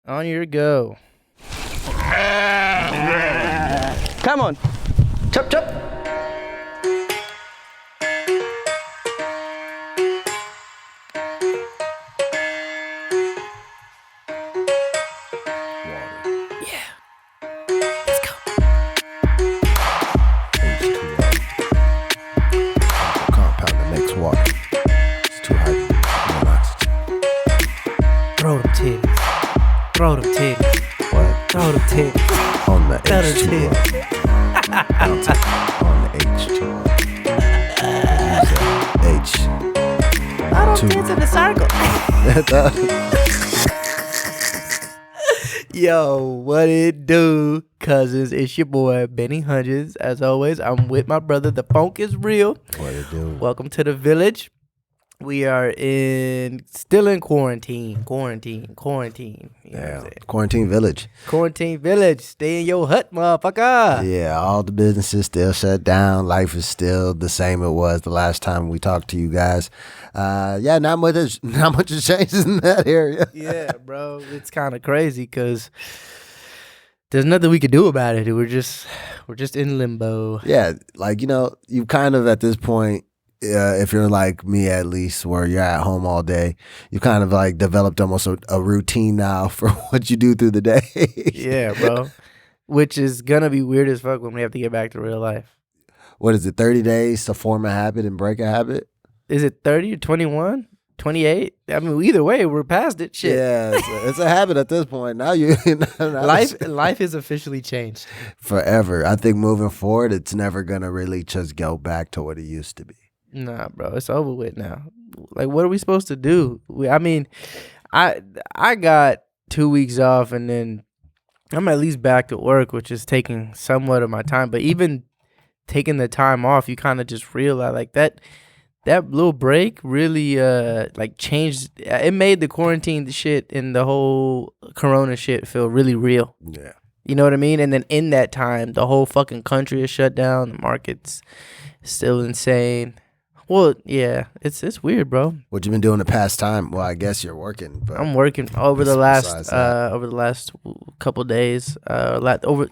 On your go. Come on. Chop, chop. Throw them titties. Throw them titties. What? Throw them titties. On the Throw them H2O. titties. On the H2O. H. Throw them Two. tits in the circle. Yo, what it do, cousins? It's your boy, Benny Hunches. As always, I'm with my brother. The funk is real. What it do? Welcome to the village. We are still in quarantine. You know what I'm saying? Quarantine village. Quarantine village. Stay in your hut, motherfucker. Yeah, all the businesses still shut down. Life is still the same it was the last time we talked to you guys. Not much has changed in that area. Yeah, bro. It's kind of crazy because there's nothing we could do about it. We're just in limbo. Yeah, like, you kind of at this point, if you're like me at least, where you're at home all day, you kind of like developed almost a routine now for what you do through the day. Yeah, bro. Which is going to be weird as fuck when we have to get back to real life. What is it, 30 days to form a habit and break a habit? Is it 30 or 21? 28? I mean, either way, we're past it. Shit. Yeah, it's a habit at this point. Now Life is officially changed. Forever. I think moving forward, it's never going to really just go back to what it used to be. Nah, bro, it's over with now. Like, what are we supposed to do? I got 2 weeks off, and then I'm at least back to work, which is taking somewhat of my time. But even taking the time off, you kind of just realize like that little break really changed. It made the quarantine shit and the whole Corona shit feel really real. Yeah. You know what I mean? And then in that time, the whole fucking country is shut down. The market's still insane. Well, yeah, it's weird, bro. What you been doing the past time? Well, I guess you're working. But I'm working over the last couple days.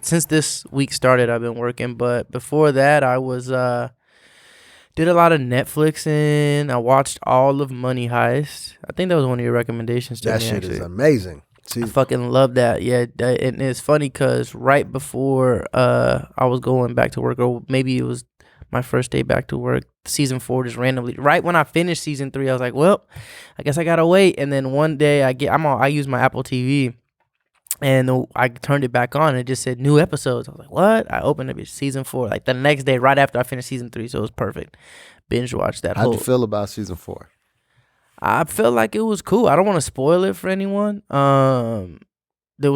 Since this week started, I've been working. But before that, I was did a lot of Netflixing. I watched all of Money Heist. I think that was one of your recommendations to that me. Shit actually is amazing. I fucking love that. Yeah, and it's funny because right before I was going back to work, or maybe it was my first day back to work, season 4 just randomly, right when I finished season 3, I was like, well, I guess I gotta wait. And then one day I use my Apple TV, and I turned it back on and it just said new episodes. I was like, what? I opened up season 4 like the next day, right after I finished season 3, so it was perfect. Binge watched that. How'd you feel about season 4? I felt like it was cool. I don't want to spoil it for anyone. There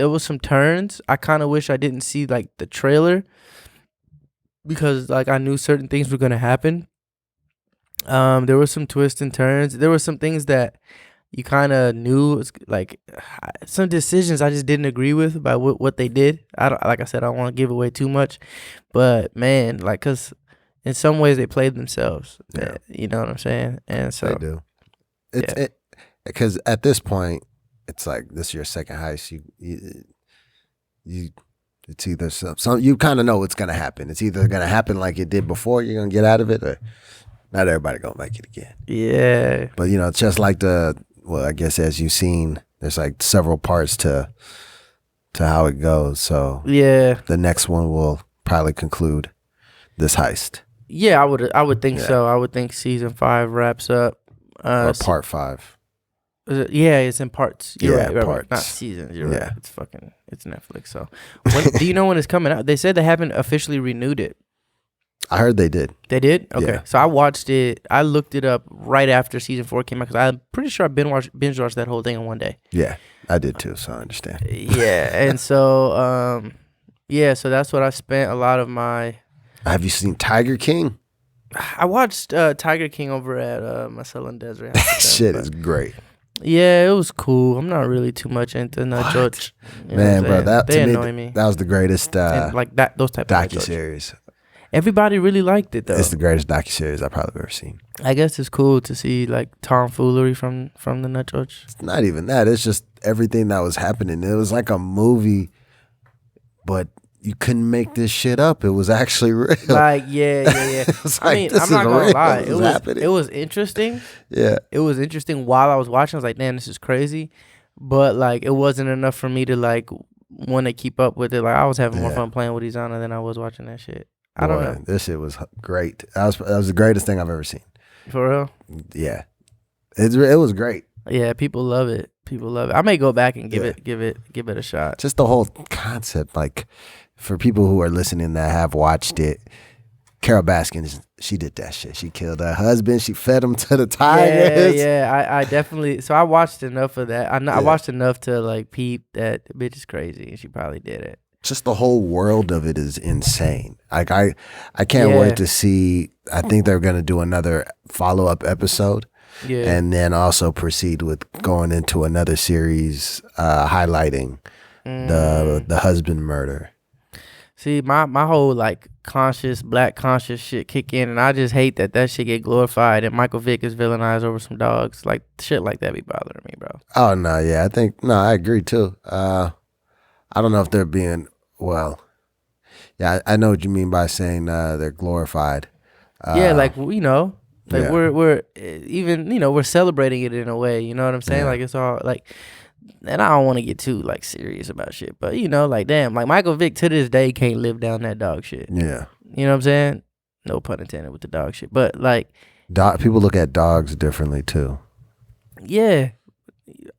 was some turns. I kind of wish I didn't see like the trailer, because like I knew certain things were gonna happen. There were some twists and turns. There were some things that you kind of knew, like some decisions I just didn't agree with by what they did. Like I said, I don't want to give away too much, but man, like, cause in some ways they played themselves. Yeah. You know what I'm saying? And so they do. Because at this point, it's like this is your second heist. You it's either some you kind of know what's gonna happen. It's either gonna happen like it did before, you're gonna get out of it, or not everybody gonna make it again. Yeah. But it's just like I guess as you've seen, there's like several parts to how it goes. So yeah, the next one will probably conclude this heist. Yeah, I would think so. I would think season 5 wraps up. Or part 5. Yeah, it's in parts. You're right, parts. Not seasons. You're right. It's Netflix. So, do you know when it's coming out? They said they haven't officially renewed it. I heard they did. They did? Okay. Yeah. So I watched it. I looked it up right after season 4 came out, because I'm pretty sure I binge watched that whole thing in one day. Yeah, I did too. So I understand. Yeah, and so so that's what I spent a lot of my. Have you seen Tiger King? I watched Tiger King over at Marcel and Desiree. Shit is great. Yeah, it was cool. I'm not really too much into no jokes. Man, bro, that they to annoy me, me. that was the greatest and like that, those type of docuseries. Everybody really liked it though. It's the greatest docuseries I've probably ever seen. I guess it's cool to see like tomfoolery from the Nut George. It's not even that. It's just everything that was happening. It was like a movie, but you couldn't make this shit up. It was actually real. Like, yeah. I mean, I'm not gonna lie. It was interesting. Yeah. It was interesting while I was watching. I was like, damn, this is crazy. But like, it wasn't enough for me to like want to keep up with it. Like, I was having more fun playing with Izana than I was watching that shit. I don't know. This shit was great. That was the greatest thing I've ever seen. For real? Yeah. It was great. Yeah, people love it. People love it. I may go back and give it a shot. Just the whole concept, like for people who are listening that have watched it, Carol Baskin, she did that shit. She killed her husband. She fed him to the tigers. Yeah. I definitely. So I watched enough of that. I watched enough to like peep that bitch is crazy, and she probably did it. Just the whole world of it is insane. Like I can't wait to see. I think they're gonna do another follow-up episode, and then also proceed with going into another series highlighting the husband murder. See, my whole like black conscious shit kick in, and I just hate that shit get glorified and Michael Vick is villainized over some dogs. Like shit like that be bothering me, bro. Oh no, yeah, I agree too. I don't know if they're being yeah, I know what you mean by saying they're glorified. Like we're even we're celebrating it in a way. You know what I'm saying? Yeah. Like it's all like. And I don't want to get too like serious about shit, but like damn, like Michael Vick to this day can't live down that dog shit. Yeah, you know what I'm saying? No pun intended with the dog shit, but like, people look at dogs differently too. Yeah,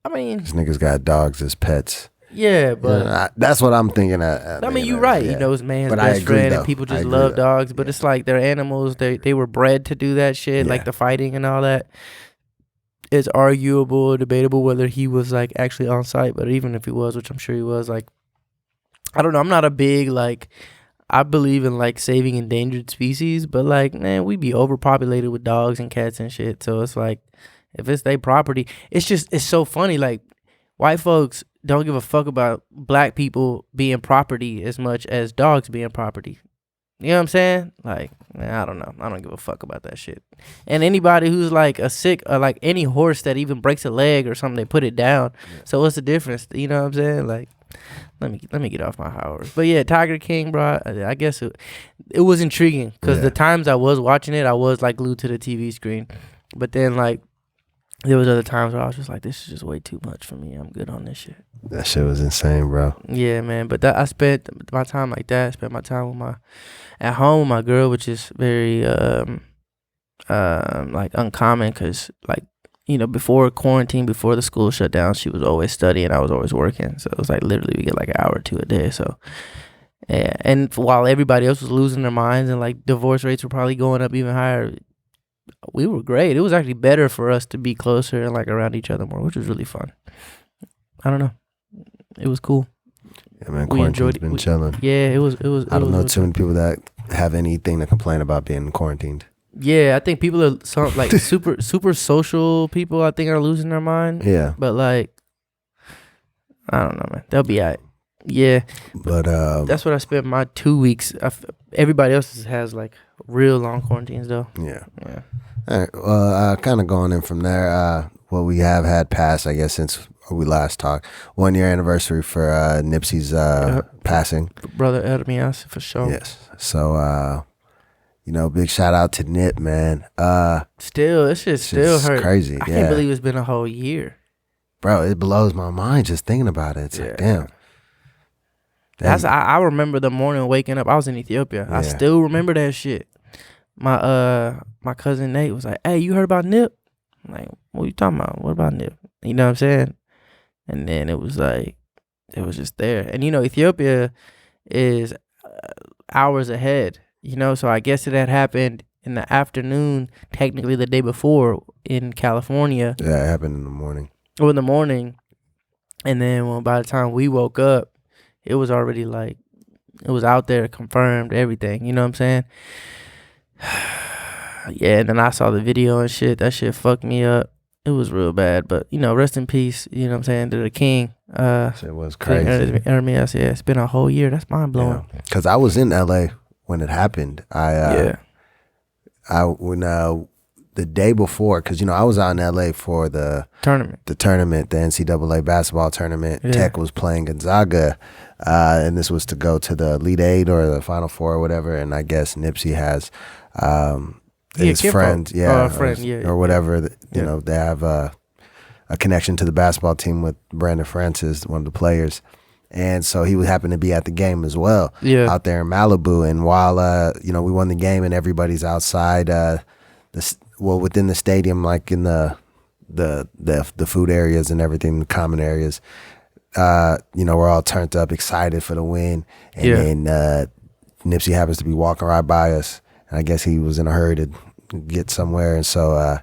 I mean, these niggas got dogs as pets. Yeah, but that's what I'm thinking. I mean, you're right. Yeah. It's man's best friend, and people just love dogs. But it's like they're animals. They were bred to do that shit, like the fighting and all that. It's arguable, debatable whether he was like actually on site, but even if he was, which I'm sure he was, like, I don't know. I'm not a big like. I believe in like saving endangered species, but like, man, we be overpopulated with dogs and cats and shit. So it's like, if it's their property, it's so funny. Like, white folks don't give a fuck about black people being property as much as dogs being property. You know what I'm saying? Like, man, I don't know. I don't give a fuck about that shit. And anybody who's like a sick, or like any horse that even breaks a leg or something, they put it down. Yeah. So what's the difference? You know what I'm saying? Like, let me get off my horse. But yeah, Tiger King, bro. I guess it was intriguing because the times I was watching it, I was like glued to the TV screen. But then like, there was other times where I was just like, this is just way too much for me. I'm good on this shit. That shit was insane, bro. Yeah, man. But I spent my time like that. I spent my time at home with my girl, which is very like uncommon because like, before quarantine, before the school shut down, she was always studying. I was always working. So it was like literally we get like an hour or two a day. So yeah. And while everybody else was losing their minds and like divorce rates were probably going up even higher, we were great. It was actually better for us to be closer and like around each other more, which was really fun. I don't know. It was cool. Yeah, man. Quarantine's been chilling. Yeah, it was. I don't know too many people that have anything to complain about being quarantined. Yeah, I think people are some like super social people. I think are losing their mind. Yeah, but like, I don't know, man. They'll be alright. Yeah, but that's what I spent my 2 weeks. Everybody else has like real long quarantines though. Yeah. All right. Well, kind of going in from there. What we have had passed, I guess, since we last talked. 1 year anniversary for Nipsey's passing. Brother Ermias, for sure. Yes. So, big shout out to Nip, man. Still, this shit still hurt. Crazy. I can't believe it's been a whole year. Bro, it blows my mind just thinking about it. It's like, damn. I remember the morning waking up. I was in Ethiopia. Yeah. I still remember that shit. My cousin Nate was like, "Hey, you heard about Nip?" I'm like, "What are you talking about? What about Nip?" You know what I'm saying? And then it was like, it was just there. And Ethiopia is hours ahead. So I guess it had happened in the afternoon, technically the day before in California. Yeah, it happened in the morning. Or in the morning. And then by the time we woke up, it was already like, it was out there, confirmed, everything. You know what I'm saying? Yeah, and then I saw the video and shit. That shit fucked me up. It was real bad. But, rest in peace, you know what I'm saying, to the king. It was crazy. Ermias, yeah, it's been a whole year. That's mind blowing. Because I was in LA when it happened. When the day before, because I was out in LA for the tournament, the NCAA basketball tournament. Yeah. Tech was playing Gonzaga, and this was to go to the Elite Eight or the Final Four or whatever. And I guess Nipsey has his friend, or whatever. You know, they have a connection to the basketball team with Brandon Francis, one of the players. And so he would happen to be at the game as well, out there in Malibu. And while we won the game and everybody's outside, within the stadium, like in the food areas and everything, the common areas, we're all turned up, excited for the win. And then Nipsey happens to be walking right by us, and I guess he was in a hurry to get somewhere. And so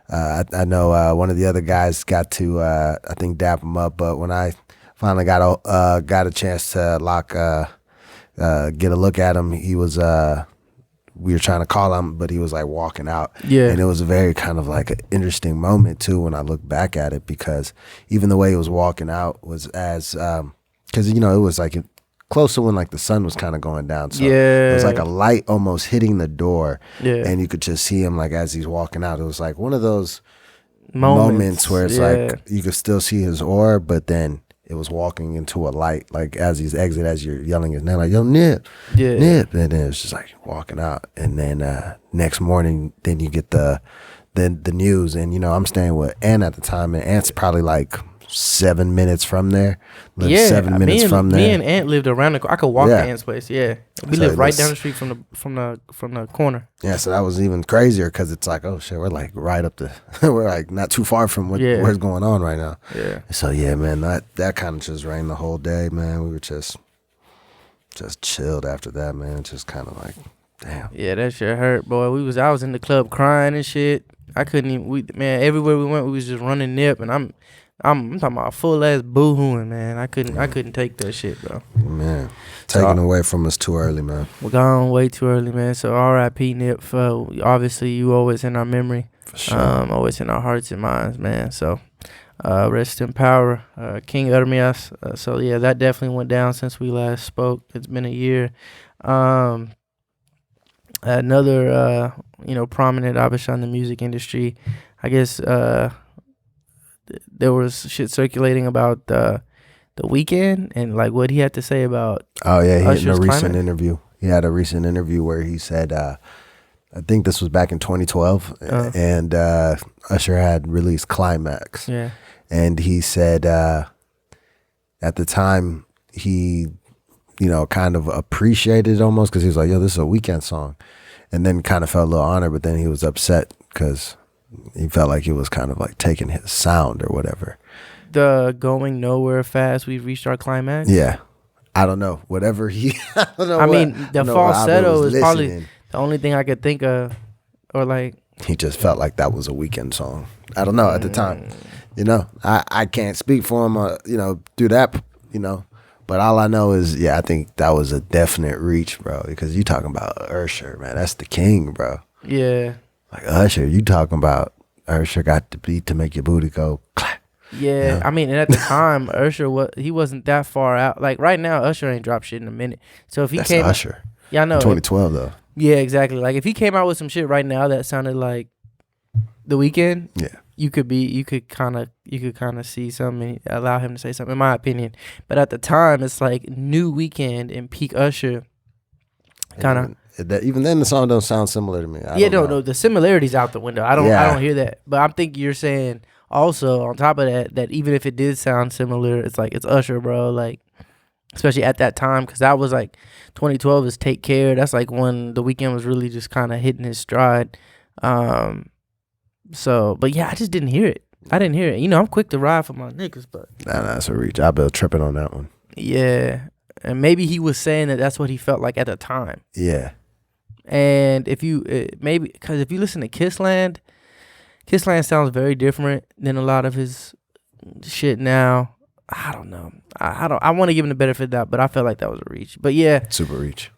I know one of the other guys got to I think dap him up, but when I finally got a chance to get a look at him, he was we were trying to call him, but he was like walking out. Yeah. And it was a very kind of like an interesting moment too when I look back at it, because even the way he was walking out was as because it was like close to when like the sun was kind of going down, so it was like a light almost hitting the door, and you could just see him like as he's walking out. It was like one of those moments where it's like you could still see his aura, but then it was walking into a light, like as he's as you're yelling his name, like, yo, Nip, Nip. And then it's just like walking out. And then next morning, then you get the news. And, I'm staying with Ant at the time, and Ant's probably like 7 minutes from there. Me and Ant lived around the corner. I could walk to Ant's place. Yeah. We lived right down the street from the corner. Yeah, so that was even crazier, because it's like, oh shit, we're like right up we're like not too far from what's going on right now. Yeah. So yeah, man, that kind of just rained the whole day, man. We were just chilled after that, man. Just kind of like, damn. Yeah, that shit hurt, boy. I was in the club crying and shit. I couldn't even. Everywhere we went, we was just running Nip, and I'm talking about full ass boohooing, man. I couldn't take that shit, bro. Man, taken away from us too early, man. We're gone way too early, man. So R.I.P. Nip. Obviously, you always in our memory. For sure. Always in our hearts and minds, man. So rest in power, King Ermias. So yeah, that definitely went down since we last spoke. It's been a year. Another prominent Abisha in the music industry, I guess. There was shit circulating about the Weeknd and like what he had to say about. Oh yeah, he had a recent interview. He had a recent interview where he said, I think this was back in 2012, and Usher had released Climax. Yeah, and he said at the time he, kind of appreciated it almost, because he was like, yo, this is a Weeknd song, and then kind of felt a little honored, but then he was upset because he felt like he was kind of like taking his sound or whatever. The going nowhere fast, we've reached our climax. Yeah, I don't know. Whatever he, I don't know. The falsetto is probably the only thing I could think of, or like he just felt like that was a Weeknd song. I don't know at the time. I can't speak for him. Do that. But all I know is, I think that was a definite reach, bro. Because you talking about Usher, man. That's the king, bro. Yeah. Like Usher, you talking about Usher got the beat to make your booty go clap. Yeah, and at the time, Usher wasn't that far out. Like right now, Usher ain't dropped shit in a minute. So if he came, Usher. Yeah, I know. 2012 though. Yeah, exactly. Like if he came out with some shit right now that sounded like The Weeknd, you could kind of see something, allow him to say something, in my opinion. But at the time, it's like new Weeknd and peak Usher, kind of. Even then, the song don't sound similar to me. No, the similarity's out the window. I don't hear that. But I'm thinking you're saying also on top of that even if it did sound similar, it's like it's Usher, bro. Like especially at that time, because that was like 2012 is Take Care. That's like when The Weeknd was really just kind of hitting his stride. So, but yeah, I just didn't hear it. I didn't hear it. I'm quick to ride for my niggas, but that's a reach. I've been tripping on that one. Yeah, and maybe he was saying that's what he felt like at the time. Yeah. And if you because if you listen to Kissland sounds very different than a lot of his shit now. I don't know. I want to give him the benefit of that, but I felt like that was a reach. But yeah, super reach.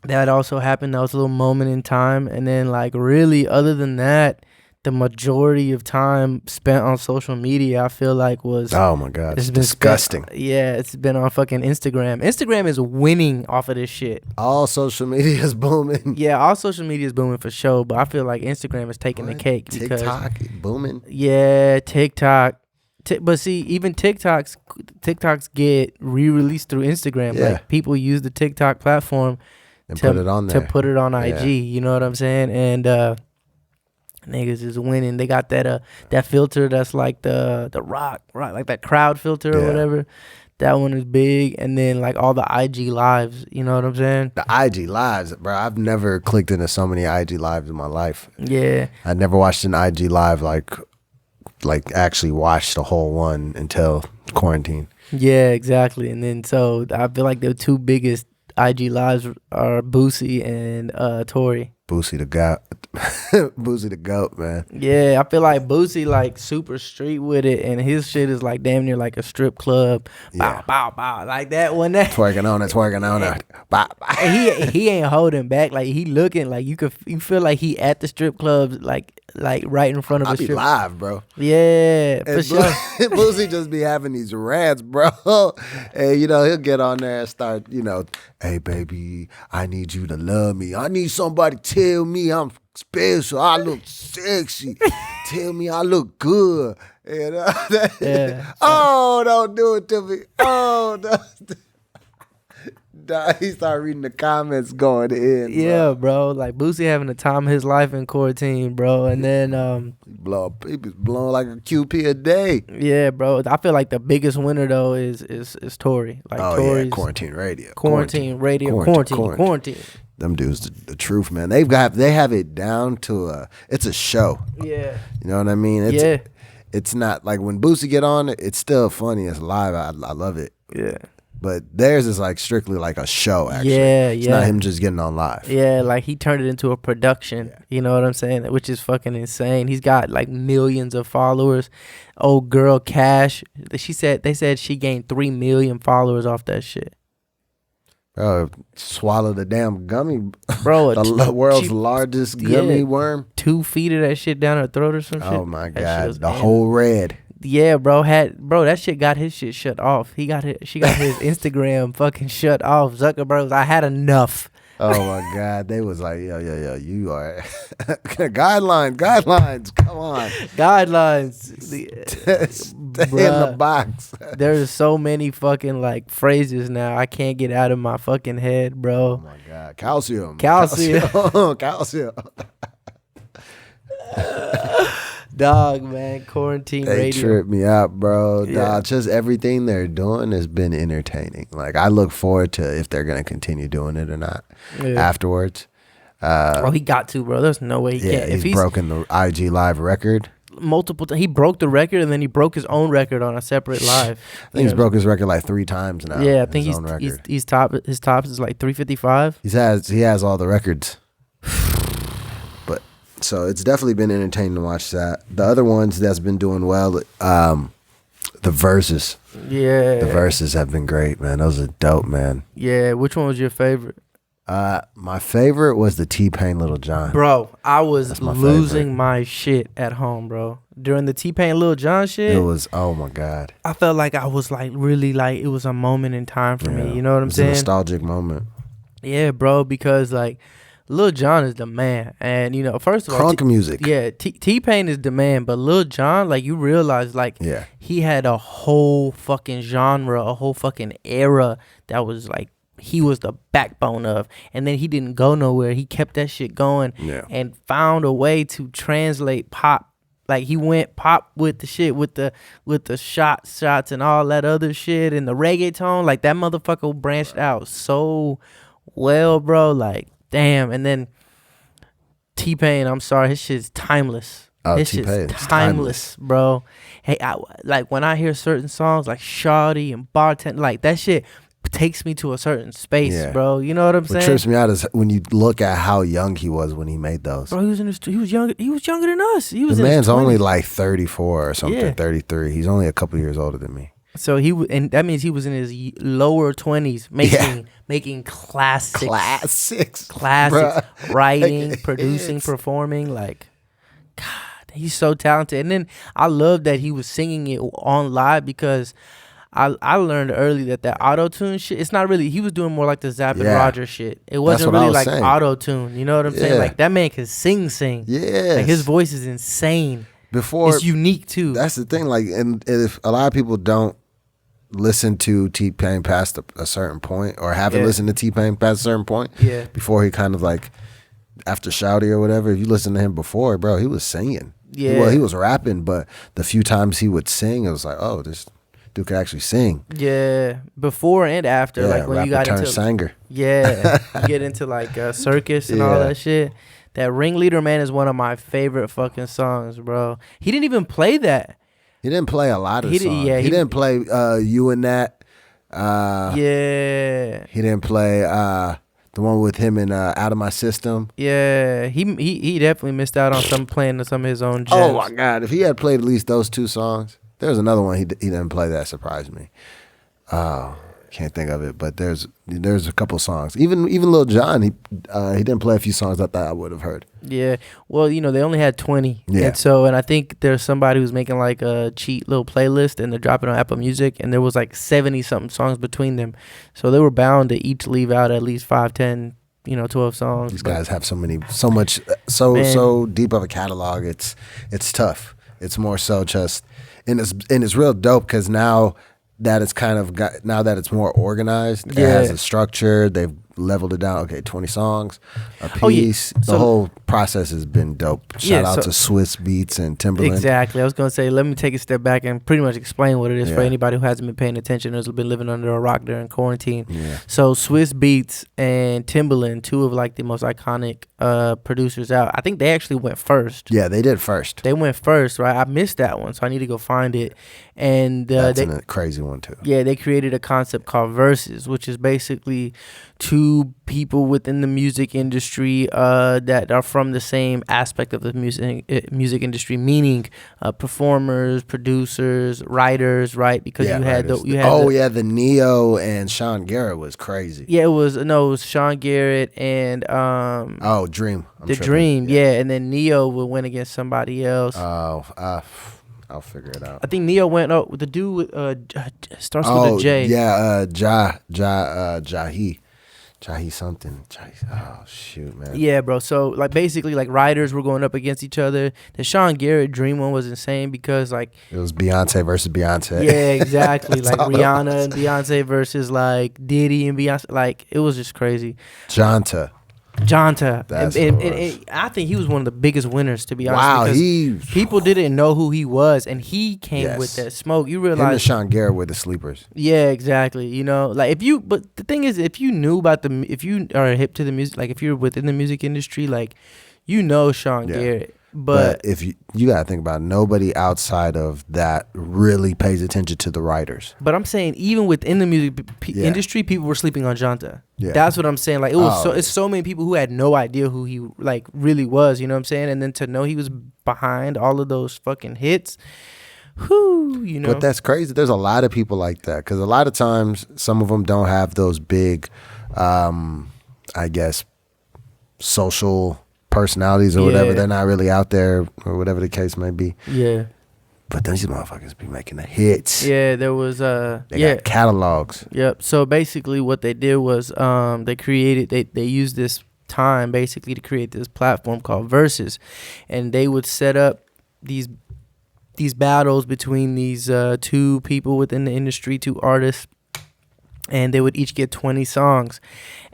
That also happened. That was a little moment in time, and then like really, other than that, the majority of time spent on social media, I feel like was Oh my god, it's been disgusting. it's been on fucking Instagram. Instagram is winning off of this shit. All social media is booming. Yeah, all social media is booming for sure, but I feel like Instagram is taking the cake because TikTok booming. yeah, TikTok. But see, even TikToks get re-released through Instagram. Yeah. Like people use the TikTok platform And put it on there. to put it on IG. Yeah. You know what I'm saying? And niggas is winning. They got that filter that's like the rock, like that crowd filter or Yeah. whatever. That one is big. And then like all the IG lives. You know what I'm saying? The IG lives, bro. I've never clicked into so many IG lives in my life. Yeah. I never watched an IG live like actually watched the whole one until quarantine. Yeah, exactly. And then so I feel like the two biggest IG lives are Boosie and Tory. Boosie the goat. Boosie the goat, man. Yeah, I feel like Boosie like super street with it, and his shit is like damn near like a strip club. Yeah. Bow, bow, bow, like that one. That Twerking on it. Bye, bye. and he ain't holding back. Like he looking like you feel like he at the strip clubs, like right in front of I a be strip. live, bro. Yeah, for And sure. Boosie just be having these rants, bro. And he'll get on there and start, hey baby, I need you to love me. I need somebody to tell me I'm special. I look sexy. Tell me I look good. Yeah. Oh, don't do it to me. Oh, no. He started reading the comments going in. Yeah, bro. Like Boosie having the time of his life in quarantine, bro. And then He was blowing like a QP a day. yeah, bro. I feel like the biggest winner though is Tory. Like Tory's quarantine radio. quarantine radio, quarantine. Them dudes, the truth, man. They have it down to it's a show. Yeah. You know what I mean? It's not like when Boosie get on it, it's still funny. It's live. I love it. Yeah. But theirs is like strictly like a show, actually. Yeah, It's yeah. not him just getting on live. Yeah, like he turned it into a production. Yeah. You know what I'm saying? Which is fucking insane. He's got like millions of followers. Old girl Cash, they said she gained 3 million followers off that shit. Bro, swallow the damn gummy. Bro, The world's largest gummy worm. 2 feet of that shit down her throat or some shit. Oh my That shit God. was The animal. whole red. Yeah, bro, that shit got his shit shut off. She got his Instagram fucking shut off. Zuckerberg was, I had enough. Oh my God. They was like, yo, you are guidelines. Come on. Guidelines. Stay in the box. There's so many fucking like phrases now I can't get out of my fucking head, Oh bro. my God. Calcium. Calcium. Dog, man, quarantine They radio. trip me out, bro. Yeah. Dog, just everything they're doing has been entertaining. Like, I look forward to if they're going to continue doing it or not Yeah. afterwards. Oh, he got to, bro. There's no way he Yeah, can't. If he's broken the IG Live record. multiple times, he broke the record and then he broke his own record on a separate live. I think he's broke his record like 3 times now. Yeah, I think his own record. he's top. His tops is like 355. He has all the records. But so it's definitely been entertaining to watch that. The other ones that's been doing well, the verses. Yeah, The verses have been great, man. Those are dope, man. yeah. Which one was your favorite? My favorite was the T-Pain Lil Jon. Bro, I was That's my losing favorite. my shit at home, bro. During the T-Pain Lil Jon shit, It was, oh my God. I felt like I was like really like it was a moment in time for me. You know what I'm It's saying? a nostalgic moment. Yeah, bro, because like Lil Jon is the man, and first of all, Crunk music. yeah, T-Pain is the man, but Lil Jon, like you realize, like Yeah. he had a whole fucking genre, a whole fucking era that was like he was the backbone of, and then he didn't go nowhere. He kept that shit going, Yeah. and found a way to translate pop. Like he went pop with the shit, with the shots and all that other shit, and the reggaeton. Like that motherfucker branched out so well, bro. Like damn. And then T-Pain, I'm sorry, his shit's timeless. Oh, His shit's T-Pain, it's timeless, bro. Hey, like when I hear certain songs like Shawty and Bartender, like that shit takes me to a certain space, Yeah. bro. You know what I'm What saying? trips me out is when you look at how young he was when he made those. Bro, he was younger than us. He was The in his man's only 20s. like 34 or something, Yeah. 33. He's only a couple years older than me. So and that means he was in his lower 20s making classics, Classics. writing, Bruh. producing, It's- performing. Like, god He's so talented. And then I love that he was singing it on live because I learned early that auto-tune shit, it's not really, he was doing more like the Zapp and Roger shit. It wasn't really like auto-tune. You know what I'm saying? Like that man can sing. Yeah. Like his voice is insane. It's unique too. That's the thing. Like, and if a lot of people don't listen to T-Pain past a certain point, or haven't listened to T-Pain past a certain point, before he kind of like, after Shouty or whatever, if you listen to him before, bro, he was singing. Yeah. Well, he was rapping, but the few times he would sing, it was like, oh, this dude could actually sing. Yeah, before and after, like when you got into singer. Yeah, you get into like circus and all that shit. That Ringleader Man is one of my favorite fucking songs, bro. He didn't even play that. He didn't play a lot of songs. He didn't play You and That. He didn't play the one with him and Out of My System. Yeah, he definitely missed out on playing some of his own gems. Oh my God, if he had played at least those 2 songs. There's another one he didn't play that surprised me. Can't think of it, but there's a couple songs. Even Lil Jon, he didn't play a few songs that I would have heard. Yeah, well, they only had 20. Yeah. And I think there's somebody who's making like a cheat little playlist, and they're dropping on Apple Music, and there was like 70 something songs between them. So they were bound to each leave out at least 5, 10, 12 songs. These guys have so deep of a catalog. It's tough. It's more so just, and it's real dope because now that it's more organized, it has a structure. They've leveled it down. Okay, 20 songs a piece. The whole process has been dope. Shout out to Swiss Beats and Timberland. Exactly. I was gonna say, let me take a step back and pretty much explain what it is for anybody who hasn't been paying attention or has been living under a rock during quarantine. Yeah. So Swiss Beats and Timberland, 2 of like the most iconic producers out. I think they actually went first. Yeah, they did first. They went first, right? I missed that one, so I need to go find it. And that's a crazy one too. Yeah, they created a concept called Verses, which is basically 2 people within the music industry that are from the same aspect of the music industry, meaning performers, producers, writers, right? Because the Neo and Sean Garrett was crazy. Yeah, it was Sean Garrett and Dream. Dream, and then Neo would win against somebody else. I'll figure it out. I think Neo went up with the dude starts with a J. Yeah, Jahi something. Oh shoot, man. Yeah, bro. So like basically like writers were going up against each other. The Sean Garrett Dream one was insane because like it was Beyonce versus Beyonce. Yeah, exactly. Like Rihanna and Beyonce versus like Diddy and Beyonce. Like it was just crazy. Jonta. And I think he was one of the biggest winners, to be honest. Wow, people didn't know who he was, and he came with that smoke. You realize him and Sean Garrett were the sleepers. Yeah, exactly. Like but the thing is, if you knew about if you are hip to the music, like if you're within the music industry, like Sean Garrett. But if you gotta think about it, nobody outside of that really pays attention to the writers. But I'm saying even within the music industry, people were sleeping on Jonta. Yeah. That's what I'm saying. Like it's so many people who had no idea who he like really was. You know what I'm saying? And then to know he was behind all of those fucking hits. Whew, But that's crazy. There's a lot of people like that because a lot of times some of them don't have those big, I guess, social personalities or whatever. They're not really out there or whatever the case may be. Yeah. But these motherfuckers be making the hits. Yeah, there was they got catalogs. Yep. So basically what they did was they used this time basically to create this platform called Versus, and they would set up these battles between these 2 people within the industry, 2 artists, and they would each get 20 songs.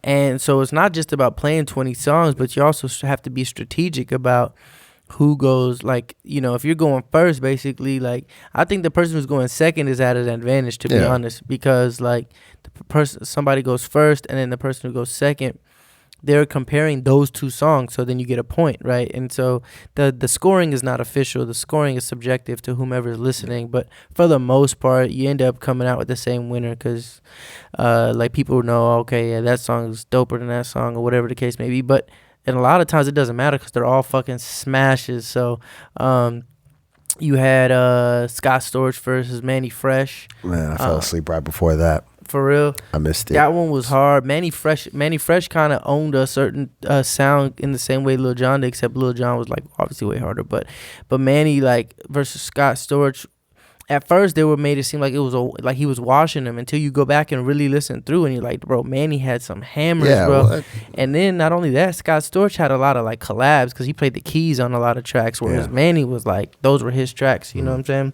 And so it's not just about playing 20 songs, but you also have to be strategic about who goes, like, if you're going first, basically, like, I think the person who's going second is at an advantage, to be honest, because, like, somebody goes first, and then the person who goes second, they're comparing those 2 songs, so then you get a point, right? And so the scoring is not official. The scoring is subjective to whomever is listening, but for the most part, you end up coming out with the same winner because, like, people know, okay, yeah, that song is doper than that song or whatever the case may be, but and a lot of times it doesn't matter because they're all fucking smashes. So, you had Scott Storch versus Mannie Fresh. Man, I fell asleep right before that. For real. I missed it. That one was hard. Manny Fresh kind of owned a certain sound in the same way Lil Jon did, except Lil Jon was like obviously way harder. But Manny like versus Scott Storch, at first they were made it seem like it was like he was washing them, until you go back and really listen through and you're like, bro, Manny had some hammers, bro. What? And then not only that, Scott Storch had a lot of like collabs because he played the keys on a lot of tracks, whereas Manny was like, those were his tracks. You know what I'm saying?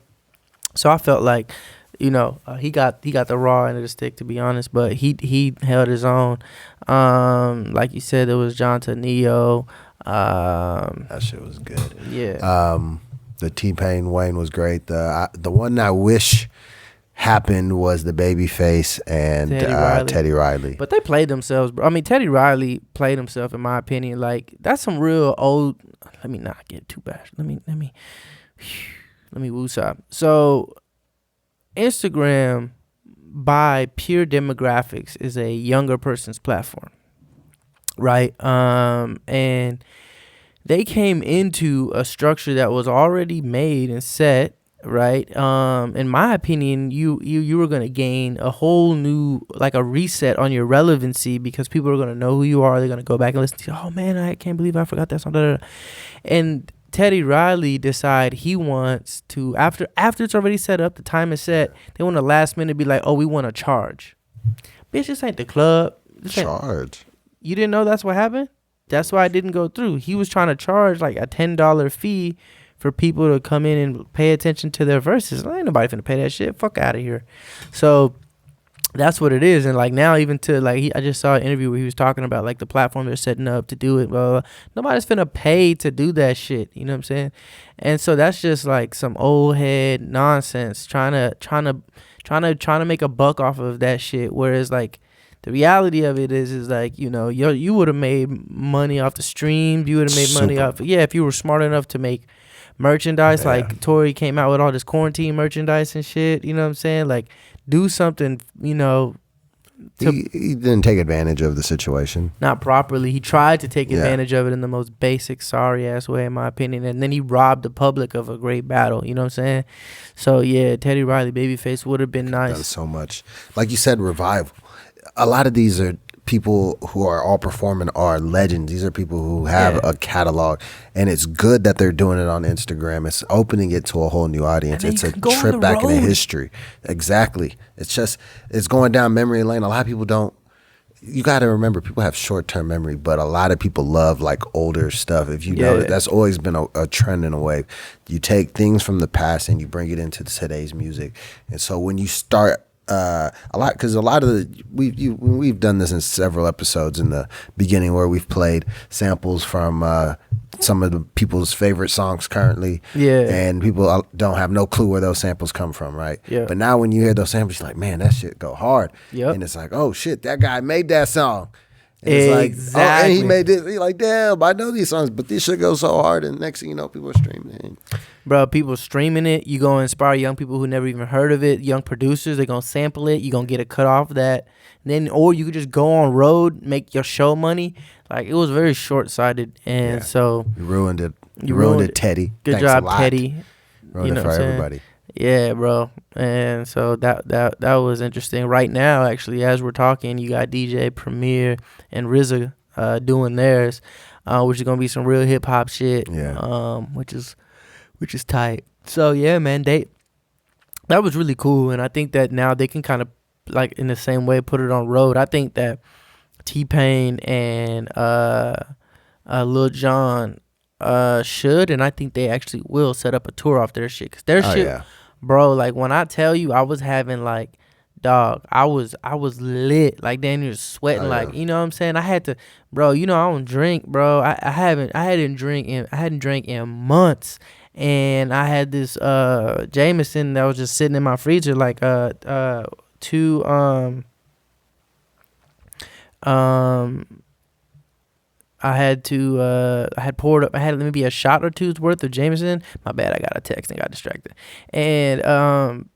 So I felt like, you know, he got the raw end of the stick, to be honest, but he held his own. Like you said, there was John Neo. That shit was good. Yeah. The T-Pain Wayne was great. The one I wish happened was the Babyface and Teddy Riley. But they played themselves, bro. I mean, Teddy Riley played himself, in my opinion. Like, that's some real old. Let me not get too bad. Let me woosah. So, Instagram, by pure demographics, is a younger person's platform, right? And they came into a structure that was already made and set, right? In my opinion, you were going to gain a whole new, like a reset on your relevancy, because people are going to know who you are. They're going to go back and listen to you. Oh man, I can't believe I forgot that song. And Teddy Riley decide he wants to, after it's already set up, the time is set, they want to last minute be like, oh, we want to charge. Bitch, this ain't the club. Charge. You didn't know that's what happened? That's why it didn't go through. He was trying to charge like a $10 fee for people to come in and pay attention to their verses. Ain't nobody finna pay that shit. Fuck out of here. So that's what it is. And like now, even to like, I just saw an interview where he was talking about like the platform they're setting up to do it. Blah, blah, blah. Nobody's finna pay to do that shit. You know what I'm saying? And so that's just like some old head nonsense, trying to make a buck off of that shit. Whereas like, the reality of it is like, you know, you would have made money off the streams. You would have made money off. Yeah, if you were smart enough to make merchandise, like Tory came out with all this quarantine merchandise and shit. You know what I'm saying? Like, do something, you know. He didn't take advantage of the situation. Not properly. He tried to take advantage of it in the most basic, sorry-ass way, in my opinion. And then he robbed the public of a great battle. You know what I'm saying? So, yeah, Teddy Riley, Babyface would have been nice. Done so much. Like you said, revival. A lot of these are people who are all performing are legends. These are people who have a catalog, and it's good that they're doing it on Instagram. It's opening it to a whole new audience. It's a trip back into history. Exactly. It's going down memory lane. A lot of people don't. You got to remember, people have short-term memory, but a lot of people love like older stuff. If you know, that's always been a trend in a wave. You take things from the past and you bring it into today's music. And so when you start we've done this in several episodes in the beginning where we've played samples from some of the people's favorite songs currently, and people don't have no clue where those samples come from, right? But now when you hear those samples, you're like, man, that shit go hard, and it's like, oh shit, that guy made that song. And it's like, oh, and he made this. You're like, damn, I know these songs, but this shit goes so hard, and next thing you know, people are streaming it. Bro, people streaming it. You gonna inspire young people who never even heard of it. Young producers, they're gonna sample it. You gonna get a cut off of that. Then, or you could just go on road, make your show money. Like, it was very short sighted, and so you ruined it. You ruined it, Teddy. Good job, Teddy. Ruined it for everybody. Yeah, bro. And so that was interesting. Right now, actually, as we're talking, you got DJ Premier and RZA doing theirs, which is gonna be some real hip hop shit. Which is tight. So yeah, man, that was really cool, and I think that now they can kind of like in the same way put it on road. I think that T-Pain and Lil Jon should, and I think they actually will set up a tour off their shit, 'cause their shit, bro. Like when I tell you, I was having like, dog, I was lit. Like Daniel was sweating, like, you know what I'm saying? I had to, bro. You know I don't drink, bro. I hadn't drank in months. And I had this Jameson that was just sitting in my freezer, like I had maybe a shot or two's worth of Jameson. My bad, I got a text and got distracted. And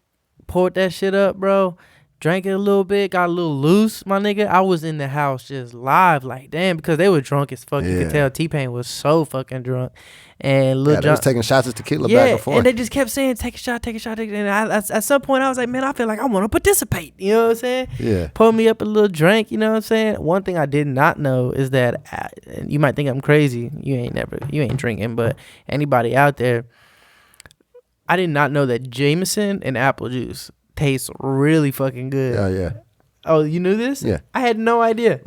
poured that shit up, bro. drank it a little bit, got a little loose, my nigga. I was in the house just live, like, damn, because they were drunk as fuck. You could tell T-Pain was so fucking drunk. And Lil Jon they was taking shots of tequila back and forth. And they just kept saying, take a shot, take a shot. And at some point, I was like, man, I feel like I want to participate. You know what I'm saying? Yeah. Pull me up a little drink, you know what I'm saying? One thing I did not know is that, and you might think I'm crazy. You ain't drinking, but anybody out there, I did not know that Jameson and apple juice tastes really fucking good. Oh, yeah. Oh, you knew this? Yeah. I had no idea.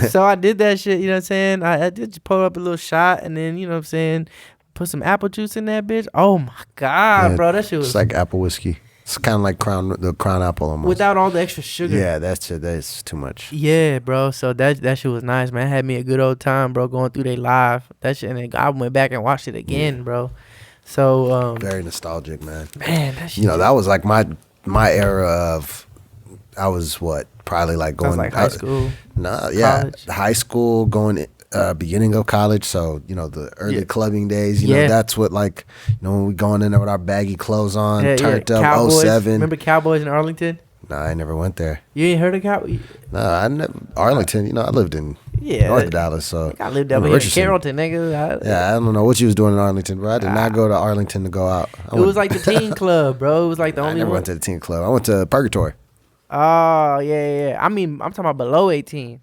So I did that shit, you know what I'm saying? I did just pull up a little shot and then, you know what I'm saying, put some apple juice in that bitch. Oh my God, bro. That shit was. It's like apple whiskey. It's kind of like the Crown Apple almost. Without all the extra sugar. Yeah, that's too much. Yeah, bro. So that shit was nice, man. Had me a good old time, bro, going through they live. That shit, and then I went back and watched it again, bro. So very nostalgic, man. Man, that shit. You know, that was like my era of. I was probably like going like high school. College. High school, going beginning of college. So you know the early clubbing days. You know that's what like when we going in there with our baggy clothes on, turned up. Cowboys. 07. Remember Cowboys in Arlington? Nah, I never went there. You ain't heard of Cowboys? No, I never. Arlington. You know, I lived in North Dallas, so I lived up here in Carrollton, nigga. I don't know what you was doing in Arlington, bro. I did not go to Arlington to go out. It was like the teen club, bro. It was like the only. I never went to the teen club. I went to Purgatory. Oh yeah. I mean, I'm talking about below 18.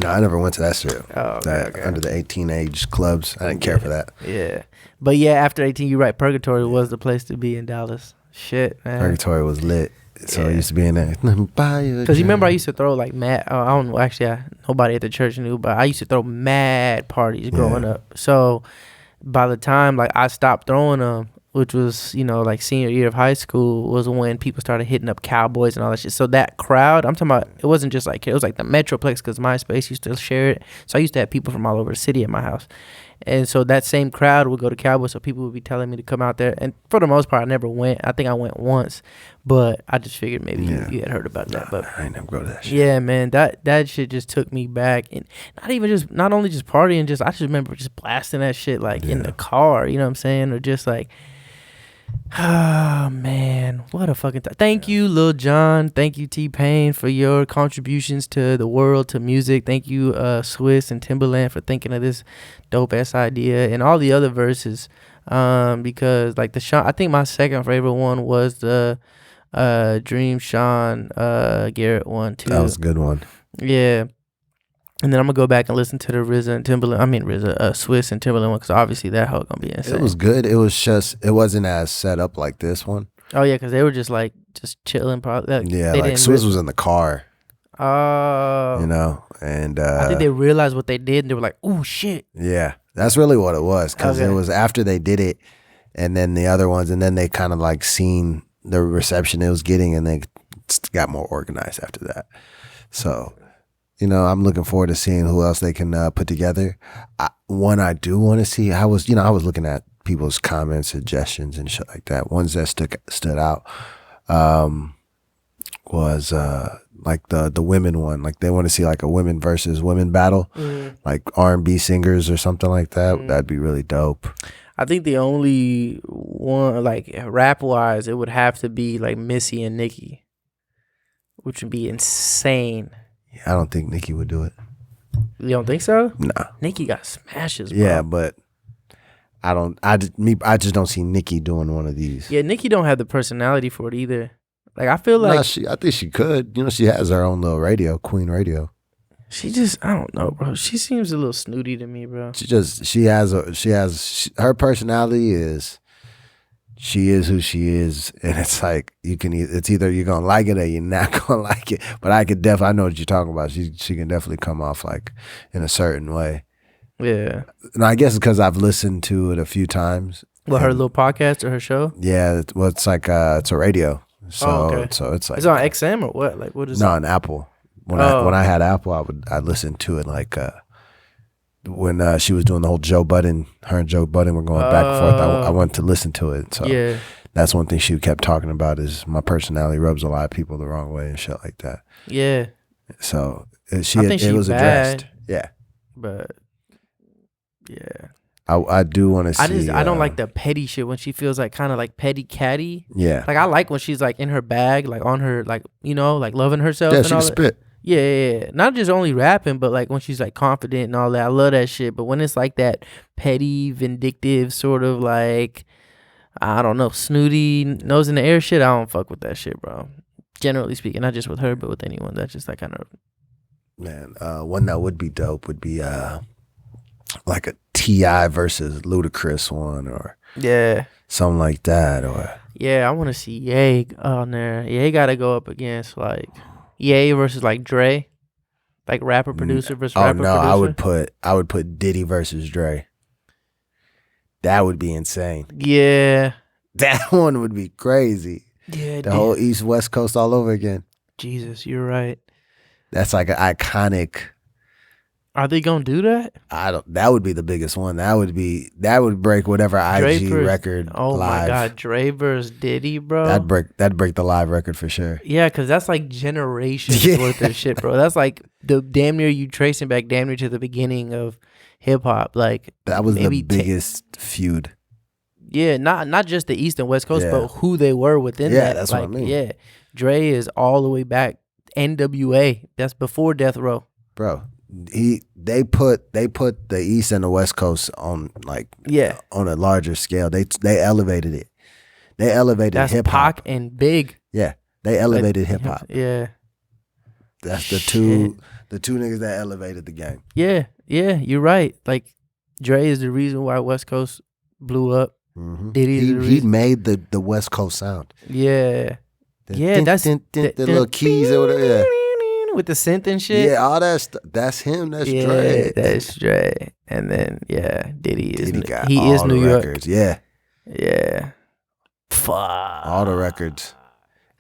No, I never went to that shit. Oh, okay. Under the 18 age clubs. I didn't care for that. Yeah. But yeah, after 18, you're right. Purgatory was the place to be in Dallas. Shit, man. Purgatory was lit. So I used to be in there. Because you remember I used to throw like mad, I don't know, actually nobody at the church knew, but I used to throw mad parties growing up. So by the time like I stopped throwing them, which was, you know, like senior year of high school, was when people started hitting up Cowboys and all that shit. So that crowd, I'm talking about, it wasn't just like, it was like the Metroplex, because MySpace used to share it. So I used to have people from all over the city at my house. And so that same crowd would go to Cowboys, so people would be telling me to come out there. And for the most part, I never went. I think I went once, but I just figured maybe you had heard about that. But I ain't never go to that shit. Yeah, man, that shit just took me back. And not only just partying, I just remember just blasting that shit like in the car, you know what I'm saying? Or just like, oh man, what a fucking thank you, Lil Jon. Thank you, T-Pain, for your contributions to the world, to music. Thank you, Swizz and Timbaland, for thinking of this dope ass idea, and all the other verses. Because like I think my second favorite one was the Dream Sean Garrett one too. That was a good one. Yeah. And then I'm gonna go back and listen to the RZA and Timbaland. I mean Swizz and Timbaland one, because obviously that hoe gonna be insane. It was good. It was just it wasn't as set up like this one. Oh yeah, because they were just chilling. Probably. Like Swizz was in the car. Oh. You know, and I think they realized what they did, and they were like, "Oh shit." Yeah, that's really what it was, because it was after they did it, and then the other ones, and then they kind of like seen the reception it was getting, and they got more organized after that. So. You know, I'm looking forward to seeing who else they can put together. One I do want to see, I was looking at people's comments, suggestions, and shit like that. Ones that stood out was like the women one. Like they want to see like a women versus women battle, like R&B singers or something like that. That'd be really dope. I think the only one, like rap wise, it would have to be like Missy and Nicki, which would be insane. I don't think Nicki would do it. You don't think so? Nah. Nicki got smashes, bro. Yeah, but I just don't see Nicki doing one of these. Yeah, Nicki don't have the personality for it either. Like I feel like I think she could. You know, she has her own little radio, Queen Radio. She just, I don't know, bro. She seems a little snooty to me, bro. She has her personality is. She is who she is, and it's like it's either you're gonna like it or you're not gonna like it. But I know what you're talking about. She can definitely come off like in a certain way. Yeah. And I guess it's because I've listened to it a few times. What, her little podcast or her show? Yeah, it's like it's a radio. So so it's like it's on XM or what? Like what is no, on Apple. When I had Apple, I listened to it like when she was doing the whole Joe Budden, her and Joe Budden were going back and forth. I wanted to listen to it. So that's one thing she kept talking about is my personality rubs a lot of people the wrong way and shit like that. Yeah. So it was addressed. Yeah. But yeah. I do want to see. I don't like the petty shit when she feels like kind of like petty catty. Yeah. Like I like when she's like in her bag, like on her, like, you know, like loving herself. Yeah, and she all can that. spit. Yeah. Not just only rapping, but like when she's like confident and all that. I love that shit. But when it's like that petty, vindictive sort of like, I don't know, snooty, nose in the air shit, I don't fuck with that shit, bro. Generally speaking, not just with her, but with anyone. That's just that kind of. Man, one that would be dope would be like a T.I. versus Ludacris one, or something like that, or I want to see Ye on there. Ye got to go up against like Ye versus like Dre, like rapper producer versus rapper producer. I would put Diddy versus Dre. That would be insane. Yeah, that one would be crazy. Yeah, the whole East West Coast all over again. Jesus, you're right. That's like an iconic. Are they gonna do that? That would be the biggest one. That would break whatever IG record. Oh live. My God, Dre versus Diddy, bro. That'd break the live record for sure. Yeah, because that's like generations worth of shit, bro. That's like the damn near you tracing back damn near to the beginning of hip hop. Like that was the biggest feud. Yeah, not just the East and West Coast, but who they were within that. Yeah, that's what I mean. Yeah, Dre is all the way back. NWA. That's before Death Row, bro. They put the East and the West Coast on on a larger scale. They elevated it. They elevated hip hop. Pac and Big. Yeah, they elevated hip hop. Yeah, that's the two niggas that elevated the game. Yeah, you're right. Like Dre is the reason why West Coast blew up. Mm-hmm. He made the West Coast sound. Yeah. That's the little keys or whatever. Yeah. With the synth and shit. Yeah, all that stuff. That's him. That's Dre. That's Dre. And then Diddy is New York. Records. Yeah. Fuck. All the records.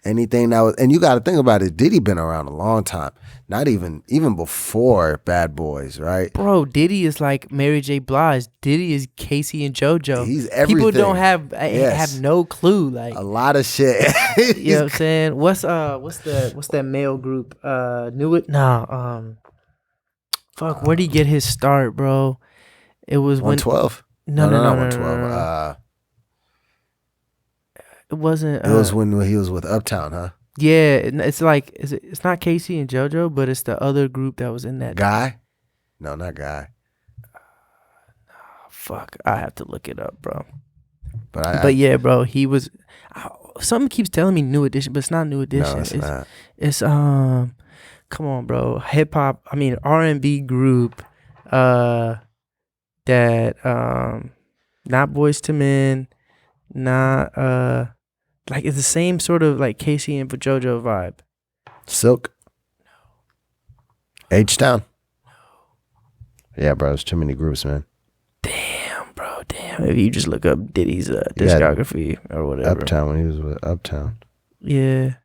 Anything that was, and you got to think about it. Diddy been around a long time. Not even before Bad Boys, right? Bro, Diddy is like Mary J. Blige. Diddy is Casey and JoJo. He's everything. People don't have no clue. Like a lot of shit. You know what I'm saying? What's that male group? Knew it? No. Fuck. Where'd he get his start, bro? It was 112. No, 112. No. It wasn't. It was when he was with Uptown, huh? Yeah, it's like it's not Casey and JoJo, but it's the other group that was in that. Guy? No, not Guy. Fuck, I have to look it up, bro. But yeah, bro, he was. Something keeps telling me New Edition, but it's not New Edition. No, it's not. It's come on, bro. Hip hop. I mean R&B group. That not Boyz II Men, not like it's the same sort of like Casey and JoJo vibe. Silk. No. H-Town. No. Yeah, bro. There's too many groups, man. Damn, bro. Damn. If you just look up Diddy's discography or whatever. Uptown, when he was with Uptown. Yeah.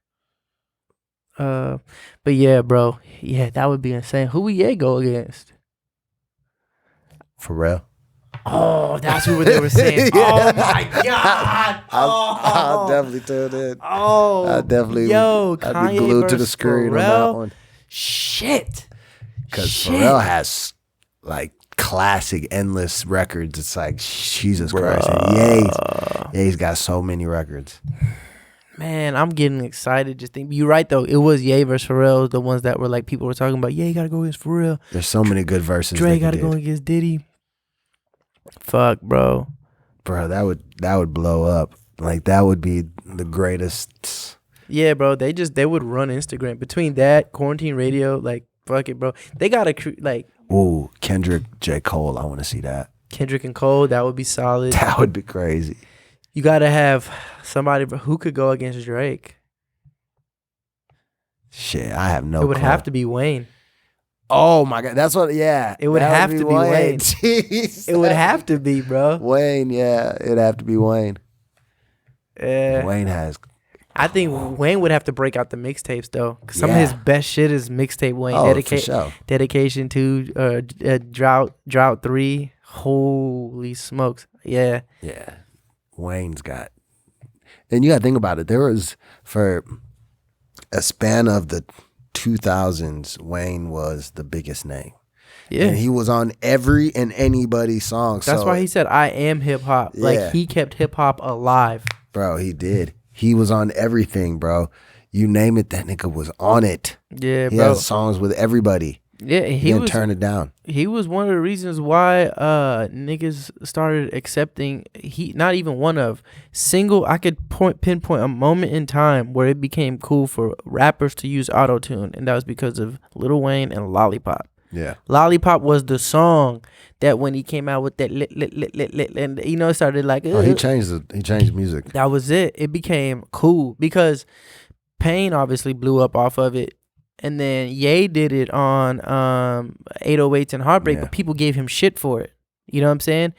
But yeah, bro. Yeah, that would be insane. Who would Ye go against? Pharrell. Oh, that's what they were saying. Oh my God! I'll definitely tune in. Oh, I'd be glued to the screen Pharrell? on that one. Shit, because Pharrell has like classic, endless records. It's like Jesus Christ, and Ye's got so many records. Man, I'm getting excited. Just think, you're right though. It was Ye versus Pharrell, the ones that were like people were talking about. Ye gotta go against Pharrell. There's so many good verses. Dre gotta go against Diddy. Fuck, bro. That would blow up. Like that would be the greatest. Yeah, bro. They would run Instagram between that quarantine radio. Like fuck it, bro. They gotta like. Ooh, Kendrick, J. Cole. I want to see that. Kendrick and Cole. That would be solid. That would be crazy. You gotta have somebody who could go against Drake. Shit, I have no. It would have to be Wayne. Oh my God, that's what. Yeah, it would have to be Wayne. Jeez, it would have to be, bro. Wayne, yeah, it'd have to be Wayne. Wayne has. I think Wayne would have to break out the mixtapes though, because some of his best shit is mixtape Wayne. For sure. Dedication 2, Drought 3. Holy smokes, yeah. Yeah, Wayne's got. And you got to think about it. There was for a span of the 2000s, Wayne was the biggest name. Yeah. And he was on every and anybody's song. That's why he said, I am hip hop. Yeah. Like, he kept hip hop alive. Bro, he did. He was on everything, bro. You name it, that nigga was on it. Yeah, He bro. had songs with everybody. Yeah, He didn't turn it down. He was one of the reasons why niggas started accepting. Not even one of single. I could pinpoint a moment in time where it became cool for rappers to use auto-tune, and that was because of Lil Wayne and Lollipop. Yeah. Lollipop was the song that when he came out with that lit, and it started like. Oh, he changed music. That was it. It became cool because Pain obviously blew up off of it. And then Ye did it on 808s and Heartbreak, but people gave him shit for it. You know what I'm saying?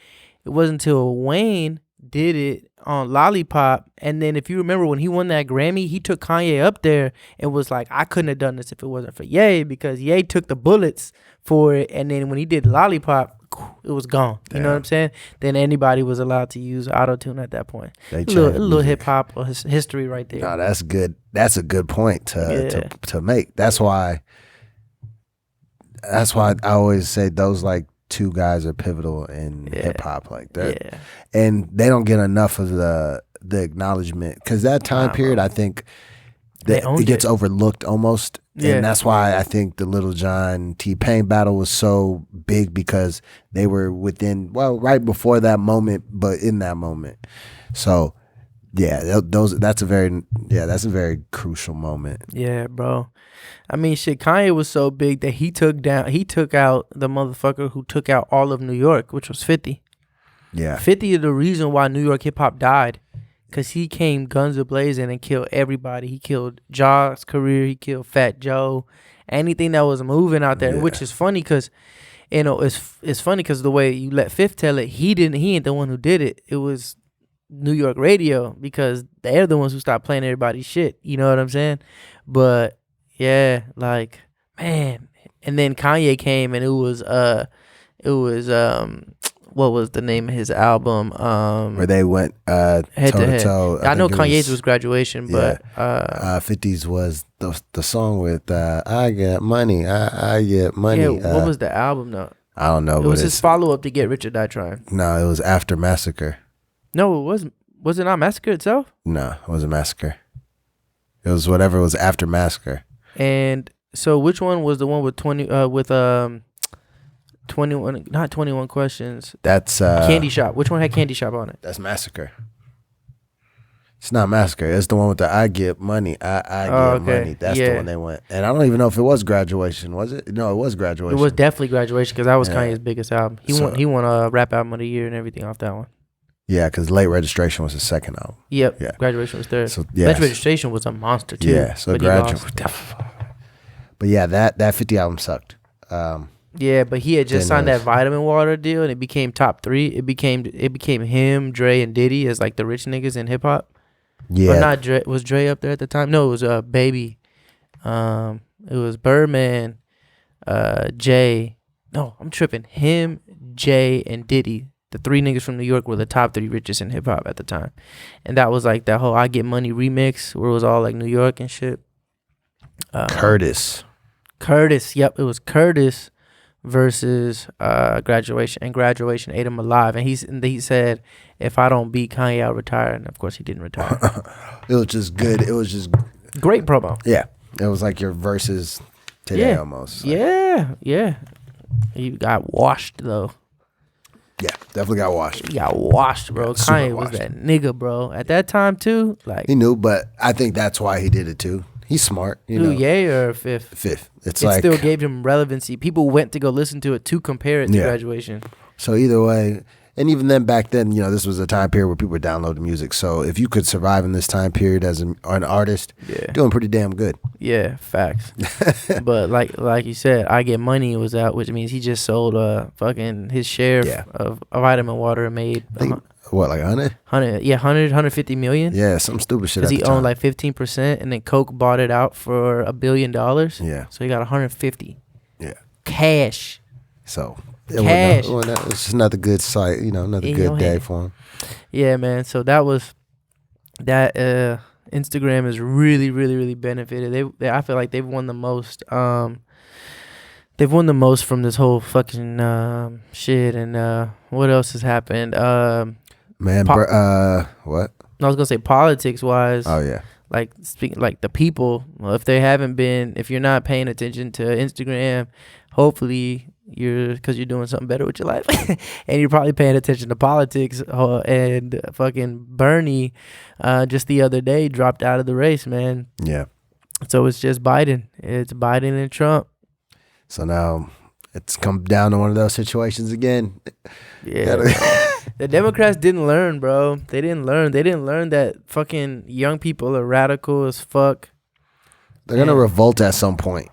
It wasn't until Wayne did it on Lollipop. And then if you remember when he won that Grammy, he took Kanye up there and was like, I couldn't have done this if it wasn't for Ye, because Ye took the bullets for it. And then when he did Lollipop, it was gone. You know what I'm saying? Then anybody was allowed to use auto-tune at that point. A little hip-hop history right there. No, that's good. That's a good point to make. That's why I always say those like two guys are pivotal in hip-hop. Like that. And they don't get enough of the acknowledgement, because that time period, I think, that it gets overlooked almost. And that's why I think the Lil Jon T-Pain battle was so big, because they were right before that moment, but in that moment. So that's a very crucial moment. Yeah, bro. I mean, shit, Kanye was so big that he took out the motherfucker who took out all of New York, which was 50. Yeah. 50 is the reason why New York hip hop died. Because he came guns a-blazing and killed everybody. He killed Ja's career. He killed Fat Joe. Anything that was moving out there, which is funny because, it's funny because the way you let Fifth tell it, he ain't the one who did it. It was New York radio, because they're the ones who stopped playing everybody's shit. You know what I'm saying? But, yeah, like, man. And then Kanye came and it was what was the name of his album? Where they went head to toe. I know Kanye's was Graduation, but 50's was the song with I get money, I get money. Yeah, what was the album though? I don't know. It was his follow-up to Get Rich or Die Trying. No, it was After Massacre. No, it wasn't. Was it not Massacre itself? No, it wasn't Massacre. It was whatever was after Massacre. And so which one was the one with 21, not 21 Questions. That's Candy Shop. Which one had Candy Shop on it? That's Massacre. It's not Massacre. It's the one with the I get money. I get money. That's the one they went. And I don't even know if it was Graduation. Was it? No, it was Graduation. It was definitely Graduation, because that was Kanye's biggest album. He won a rap album of the year and everything off that one. Yeah, because Late Registration was his second album. Yep. Yeah. Graduation was third. So, Late Registration was a monster too. Yeah. So Graduation. But yeah, that 50 album sucked. Yeah, but he had just signed that Vitamin Water deal, and it became top 3. It became him, Dre, and Diddy as like the rich niggas in hip hop. Yeah. But not Dre. Was Dre up there at the time? No, it was Baby. It was Birdman, Jay. No, I'm tripping. Him, Jay, and Diddy. The 3 niggas from New York were the top 3 richest in hip hop at the time. And that was like that whole I Get Money remix where it was all like New York and shit. Curtis. Yep, it was Curtis versus Graduation, and Graduation ate him alive. And he said, if I don't beat Kanye, I'll retire. And of course he didn't retire. It was just good. It was just great promo. Yeah. It was like your verses today almost. Like. Yeah. He got washed though. Yeah, definitely got washed. He got washed, bro. Kanye was that nigga, bro. At that time too, like he knew, but I think that's why he did it too. He's smart. You know. Ye or Fifth? Fifth. It still gave him relevancy. People went to go listen to it to compare it to Graduation. So either way, and even then, back then, this was a time period where people were downloading music. So if you could survive in this time period as an artist, doing pretty damn good. Yeah, facts. But like you said, I Get Money was out, which means he just sold fucking his share of Vitamin Water and made what, like 100? 150 million. Yeah, some stupid shit. Because he owned like 15%, and then Coke bought it out for $1 billion. Yeah, so he got 150. Yeah, cash. So. Cash. It's just another good site, another good day for him. Yeah, man. So that was that. Instagram has really, really, really benefited. I feel like they've won the They've won the most from this whole fucking shit. And what else has happened? Man, what? I was gonna say politics wise. Oh yeah. Like speaking, like the people. Well, if you're not paying attention to Instagram, hopefully because you're doing something better with your life, and you're probably paying attention to politics. And fucking Bernie, just the other day dropped out of the race, man. Yeah. So it's just Biden. It's Biden and Trump. So now it's come down to one of those situations again. Yeah. The Democrats didn't learn, bro. They didn't learn. They didn't learn that fucking young people are radical as fuck. They're going to revolt at some point.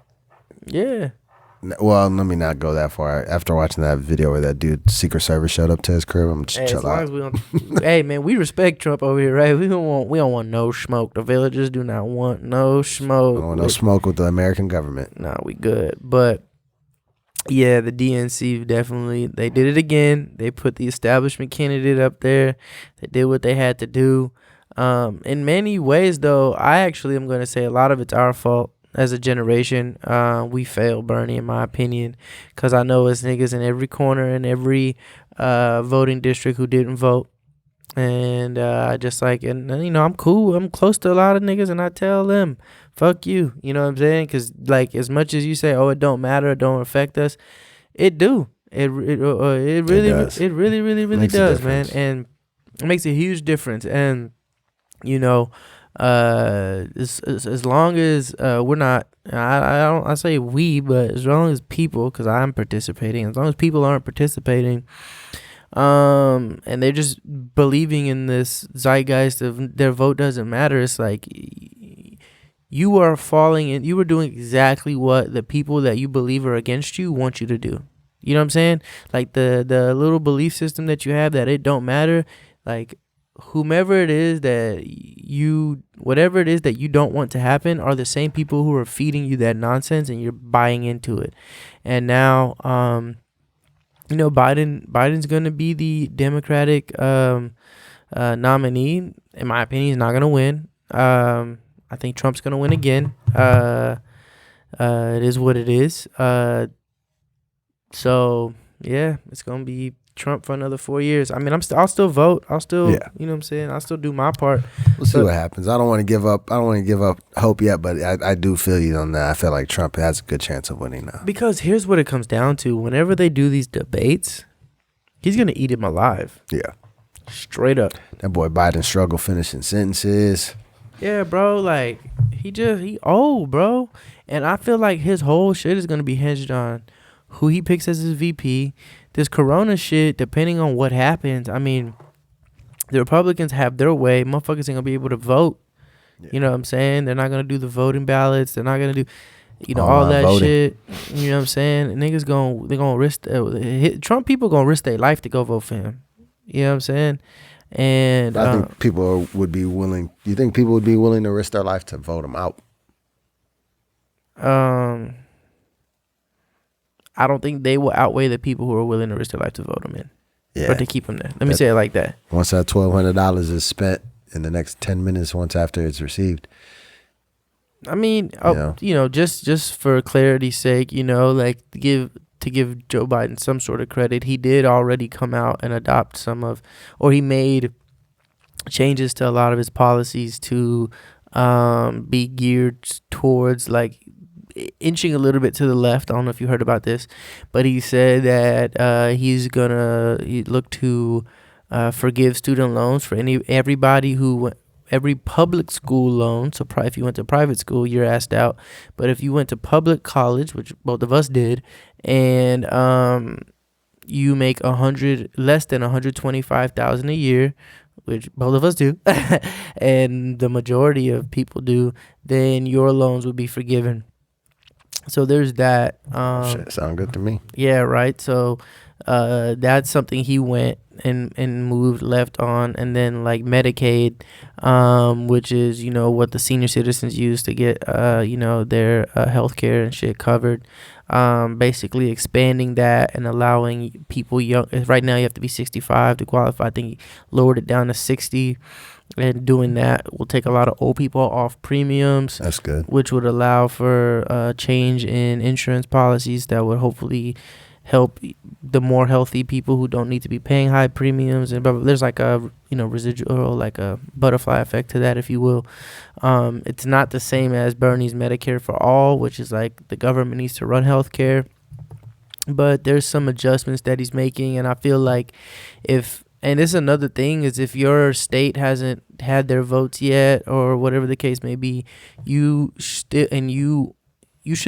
Yeah. Well, let me not go that far. After watching that video where that dude, Secret Service, showed up to his crib, I'm just chill out. Hey, man, we respect Trump over here, right? We don't want no smoke. The villagers do not want no smoke. I don't want no smoke with the American government. Nah, we good. But yeah, the DNC definitely, they did it again. They put the establishment candidate up there. They did what they had to do. In many ways, though, I actually am going to say a lot of it's our fault. As a generation, we failed Bernie, in my opinion, because I know it's niggas in every corner in every voting district who didn't vote, and I'm cool. I'm close to a lot of niggas, and I tell them, "Fuck you," you know what I'm saying? Because like as much as you say, "Oh, it don't matter, it don't affect us," it do. It really does, man, and it makes a huge difference. And you know. As long as we're not, I say we, but as long as people, because I'm participating, as long as people aren't participating, and they're just believing in this zeitgeist of their vote doesn't matter, it's like you are falling in, you are doing exactly what the people that you believe are against you want you to do. You know what I'm saying? Like the little belief system that you have that it don't matter, like whomever it is that whatever it is that you don't want to happen are the same people who are feeding you that nonsense, and you're buying into it. And now, Biden's going to be the Democratic nominee. In my opinion, he's not going to win. I think Trump's going to win again. It is what it is. So yeah, it's going to be Trump for another 4 years. I mean, I'll still vote. I'll still, you know what I'm saying? I'll still do my part. We'll see what happens. I don't want to give up hope yet, but I do feel you on that. I feel like Trump has a good chance of winning now. Because here's what it comes down to. Whenever they do these debates, he's going to eat him alive. Yeah. Straight up. That boy Biden struggle finishing sentences. Yeah, bro. Like, he old, bro. And I feel like his whole shit is going to be hinged on who he picks as his VP. This corona shit, depending on what happens, I mean, the Republicans have their way. Motherfuckers ain't gonna be able to vote. Yeah. You know what I'm saying? They're not gonna do the voting ballots. They're not gonna do, all that voting shit. You know what I'm saying? Niggas they're gonna risk. Trump people gonna risk their life to go vote for him. You know what I'm saying? And I think people would be willing. You think people would be willing to risk their life to vote him out? I don't think they will outweigh the people who are willing to risk their life to vote him in. Yeah. Or to keep him there. Let me say it like that. Once that $1,200 is spent in the next 10 minutes, once after it's received. I mean, just for clarity's sake, like to give Joe Biden some sort of credit, he did already come out and adopt he made changes to a lot of his policies to be geared towards like inching a little bit to the left. I don't know if you heard about this, but he said that he'd look to forgive student loans for every public school loan. So if you went to private school, you're asked out. But if you went to public college, which both of us did, and you make less than $125,000 a year, which both of us do, and the majority of people do, then your loans would be forgiven. So there's that. Shit, sound good to me. Yeah, right. So that's something he went and moved left on. And then like Medicaid, which is, what the senior citizens use to get, their health care and shit covered. Basically expanding that and allowing people young. Right now you have to be 65 to qualify. I think he lowered it down to 60. And doing that will take a lot of old people off premiums. That's good. Which would allow for a change in insurance policies that would hopefully help the more healthy people who don't need to be paying high premiums. And there's like a residual, like a butterfly effect to that, if you will. It's not the same as Bernie's Medicare for All, which is like the government needs to run healthcare. But there's some adjustments that he's making, and I feel like and this is another thing, is if your state hasn't had their votes yet, or whatever the case may be, you should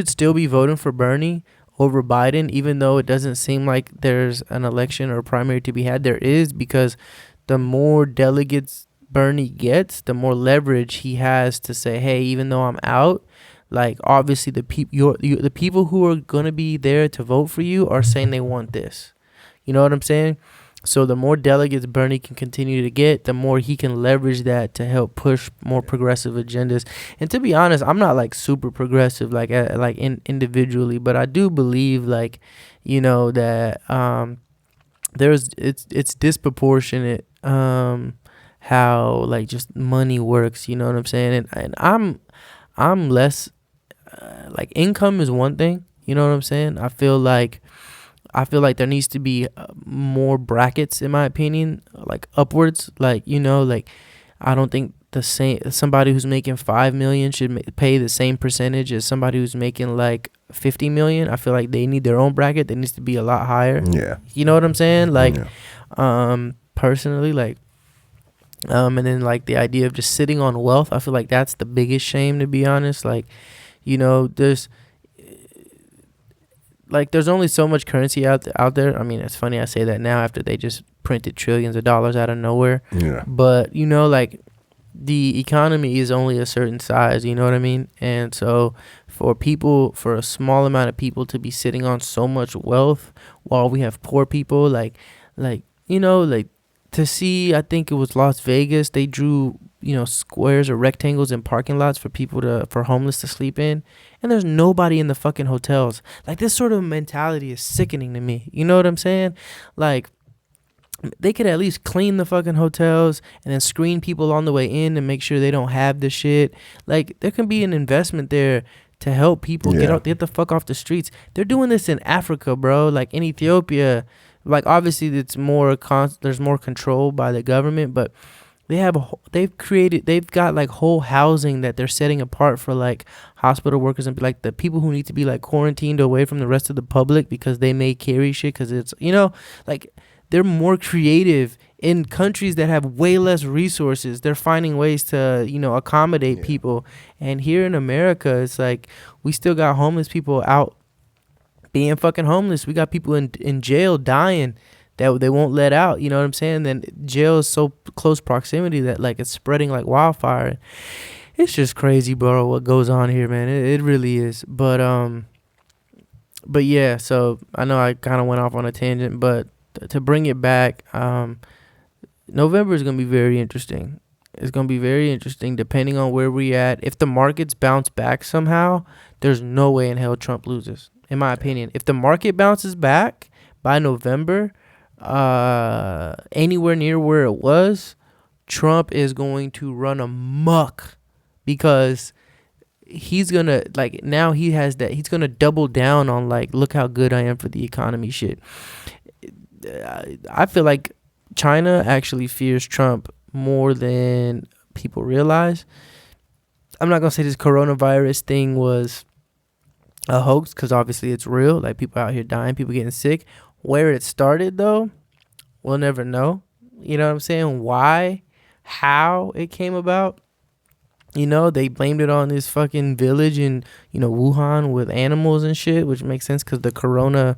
still be voting for Bernie over Biden, even though it doesn't seem like there's an election or primary to be had. There is, because the more delegates Bernie gets, the more leverage he has to say, hey, even though I'm out, like, obviously the people who are going to be there to vote for you are saying they want this. You know what I'm saying? So the more delegates Bernie can continue to get, the more he can leverage that to help push more progressive agendas. And to be honest, I'm not like super progressive individually, but I do believe that it's disproportionate how like just money works. You know what I'm saying? And I'm less like, income is one thing. You know what I'm saying? I feel like there needs to be more brackets, in my opinion, like upwards. Like, I don't think somebody who's making $5 million should pay the same percentage as somebody who's making like $50 million. I feel like they need their own bracket that needs to be a lot higher. Yeah. You know what I'm saying? Like, personally, like, and then like the idea of just sitting on wealth, I feel like that's the biggest shame, to be honest. Like, there's only so much currency out there. I mean, it's funny I say that now after they just printed trillions of dollars out of nowhere. Yeah. But, like, the economy is only a certain size, you know what I mean? And so for a small amount of people to be sitting on so much wealth while we have poor people, to see, I think it was Las Vegas, they drew, squares or rectangles in parking lots for homeless to sleep in. And there's nobody in the fucking hotels. Like, this sort of mentality is sickening to me. You know what I'm saying? Like, they could at least clean the fucking hotels and then screen people on the way in and make sure they don't have the shit. Like, there can be an investment there to help people get the fuck off the streets. They're doing this in Africa, bro. Like, in Ethiopia, like, obviously there's more control by the government, but they've got like whole housing that they're setting apart for like hospital workers and like the people who need to be like quarantined away from the rest of the public because they may carry shit, because it's, like, they're more creative in countries that have way less resources. They're finding ways to, accommodate people. And here in America, it's like we still got homeless people out being fucking homeless. We got people in jail dying that they won't let out. You know what I'm saying? Then jail is so close proximity that like it's spreading like wildfire. It's just crazy, bro, what goes on here, man. It really is. But yeah, so I know I kind of went off on a tangent, but to bring it back, November is going to be very interesting. It's going to be very interesting depending on where we're at. If the markets bounce back somehow, there's no way in hell Trump loses, in my opinion. If the market bounces back by November, anywhere near where it was, Trump is going to run amok, because he's going to, like, now he has that, he's going to double down on, like, look how good I am for the economy shit. I feel like China actually fears Trump more than people realize. I'm not going to say this coronavirus thing was a hoax, because obviously it's real. Like, people out here dying, people getting sick. Where it started, though, we'll never know. You know what I'm saying? Why? How it came about? They blamed it on this fucking village in, Wuhan with animals and shit, which makes sense because the corona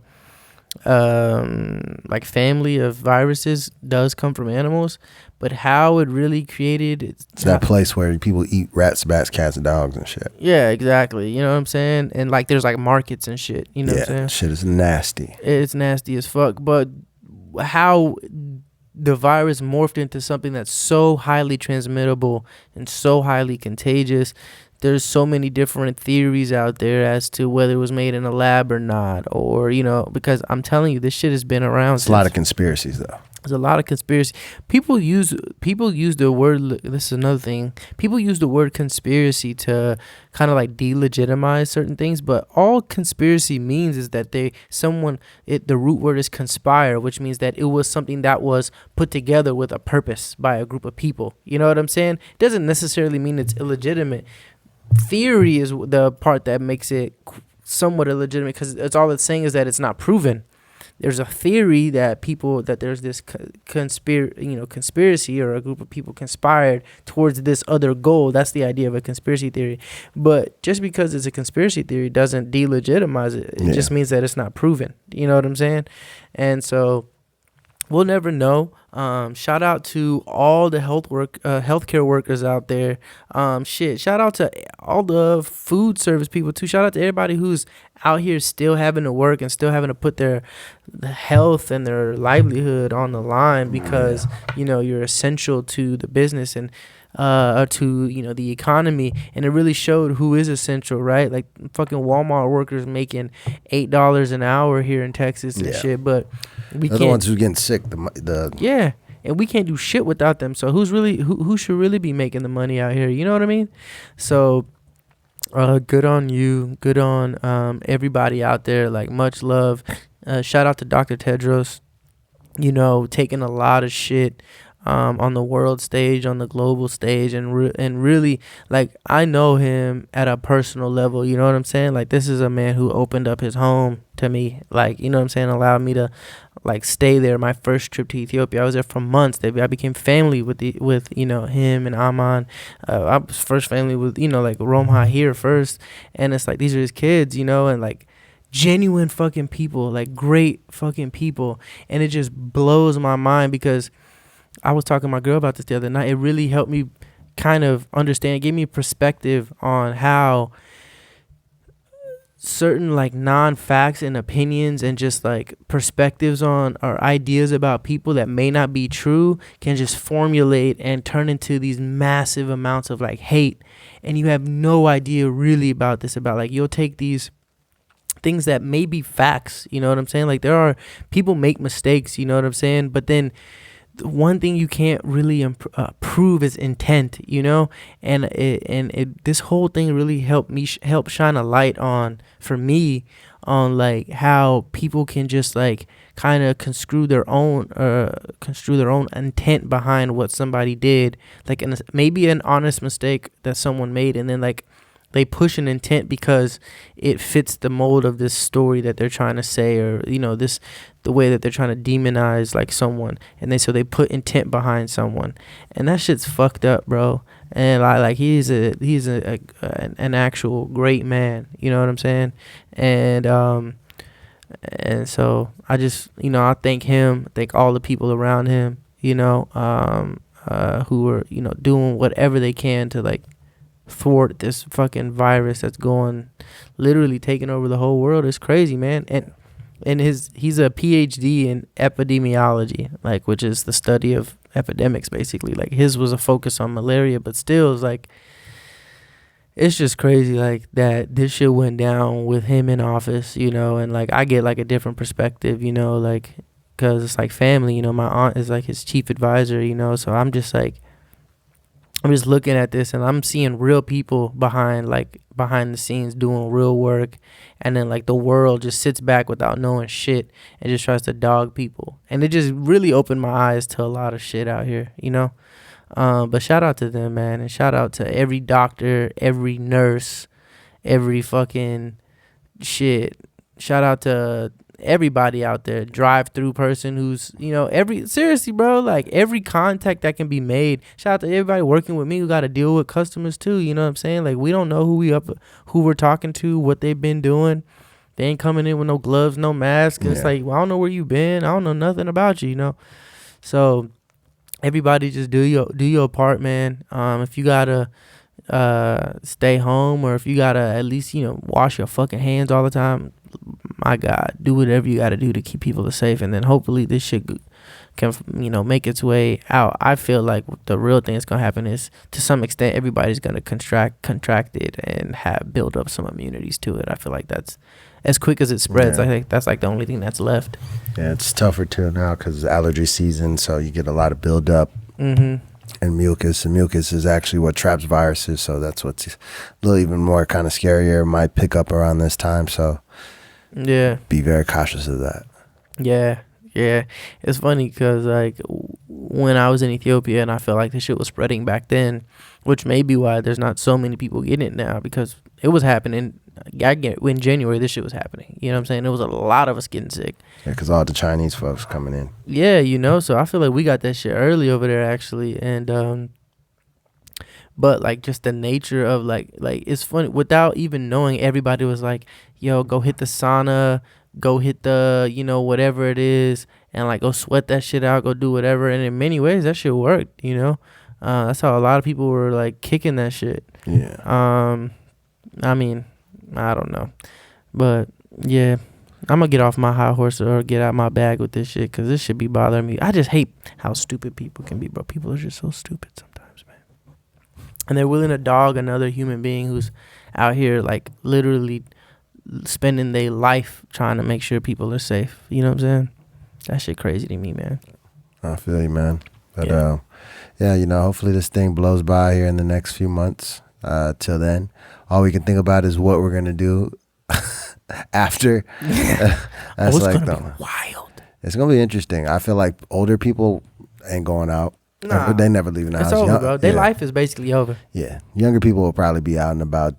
like family of viruses does come from animals. But how it really created, it's that place where people eat rats, bats, cats, and dogs and shit. Yeah, exactly. You know what I'm saying? And like there's like markets and shit. You know what I'm saying? Shit is nasty. It's nasty as fuck. But how the virus morphed into something that's so highly transmittable and so highly contagious. There's so many different theories out there as to whether it was made in a lab or not, or, because I'm telling you, this shit has been around. It's a lot of conspiracies, though. There's a lot of conspiracy. People use the word. This is another thing. People use the word conspiracy to kind of like delegitimize certain things, but all conspiracy means is that the root word is conspire, which means that it was something that was put together with a purpose by a group of people. You know what I'm saying? It doesn't necessarily mean it's illegitimate. Theory is the part that makes it somewhat illegitimate, because it's saying is that it's not proven. There's a theory that there's this conspiracy, or a group of people conspired towards this other goal. That's the idea of a conspiracy theory. But just because it's a conspiracy theory doesn't delegitimize it. It just means that it's not proven. You know what I'm saying? And so we'll never know. Shout out to all the healthcare workers out there. Shout out to all the food service people too. Shout out to everybody who's out here still having to work and still having to put their health and their livelihood on the line, because you're essential to the business and to the economy. And it really showed who is essential, right? Like fucking Walmart workers making $8 an hour here in Texas and shit. But they're the ones who getting sick. And we can't do shit without them. So who should really be making the money out here? You know what I mean? So good on you. Good on everybody out there. Like, much love. Shout out to Dr. Tedros. Taking a lot of shit on the world stage, on the global stage, and really, like, I know him at a personal level. You know what I'm saying? Like, this is a man who opened up his home to me. Like, you know what I'm saying? Allowed me to like stay there. My first trip to Ethiopia, I was there for months. I became family with him and Aman. I was first family with like Romha here first, and it's like these are his kids, and like genuine fucking people, like great fucking people. And it just blows my mind, because I was talking to my girl about this the other night. It really helped me kind of understand, gave me perspective on how certain like non-facts and opinions and just like perspectives on or ideas about people that may not be true can just formulate and turn into these massive amounts of like hate. And you have no idea really about this, about like you'll take these things that may be facts, you know what I'm saying? Like, there are people make mistakes, you know what I'm saying? But then the one thing you can't really prove is intent, and this whole thing really helped me help shine a light for me on like how people can just like kind of construe their own intent behind what somebody did, like maybe an honest mistake that someone made, and then like they push an intent because it fits the mold of this story that they're trying to say, or the way that they're trying to demonize like someone, and so they put intent behind someone, and that shit's fucked up, bro. And like he's an actual great man, you know what I'm saying? And so I just I thank him, thank all the people around him, who are doing whatever they can to like thwart this fucking virus that's literally taking over the whole world. It's crazy, man. And he's a PhD in epidemiology, like, which is the study of epidemics, basically. Like, his was a focus on malaria, but still, it's like, it's just crazy, like, that this shit went down with him in office, and like I get like a different perspective, like, because it's like family. My aunt is like his chief advisor, so I'm just looking at this, and I'm seeing real people behind the scenes doing real work, and then like the world just sits back without knowing shit and just tries to dog people. And it just really opened my eyes to a lot of shit out here, but shout out to them, man, and shout out to every doctor, every nurse, every fucking shit. Shout out to everybody out there, drive-through person who's seriously, bro, like every contact that can be made. Shout out to everybody working with me who got to deal with customers too, you know what I'm saying? Like, we don't know who we're talking to, what they've been doing. They ain't coming in with no gloves, no mask. It's like, well, I don't know where you been, I don't know nothing about you, so everybody just do your part, man. If you gotta stay home, or if you gotta at least wash your fucking hands all the time, my God, do whatever you gotta do to keep people safe, and then hopefully this shit can make its way out. I feel like the real thing that's gonna happen is, to some extent, everybody's gonna contract it and build up some immunities to it. I feel like that's as quick as it spreads. I think that's like the only thing that's left. Yeah, it's tougher too now because allergy season, so you get a lot of buildup. And mucus. And mucus is actually what traps viruses, so that's what's a little even more kind of scarier. Might pick up around this time, so yeah, be very cautious of that. Yeah. It's funny because like when I was in Ethiopia, and I felt like this shit was spreading back then, which may be why there's not so many people getting it now, because it was happening. In January, this shit was happening. You know what I'm saying? There was a lot of us getting sick. Yeah, because all the Chinese folks coming in. Yeah, so I feel like we got that shit early over there, actually. And but like just the nature of like it's funny, without even knowing, everybody was like, yo, go hit the sauna, go hit the whatever it is, and like go sweat that shit out, go do whatever. And in many ways that shit worked. That's how a lot of people were like kicking that shit. Yeah. I mean, I don't know, but yeah, I'm gonna get off my high horse or get out my bag with this shit, because this should be bothering me. I just hate how stupid people can be, bro. People are just so stupid sometimes, man. And they're willing to dog another human being who's out here like literally spending their life trying to make sure people are safe. You know what I'm saying? That shit crazy to me, man. I feel you, man. But hopefully this thing blows by here in the next few months. Till then, all we can think about is what we're gonna do after. That's like gonna be wild. It's gonna be interesting. I feel like older people ain't going out. Nah, they never leaving the house. It's over, bro. Their life is basically over. Yeah, younger people will probably be out and about,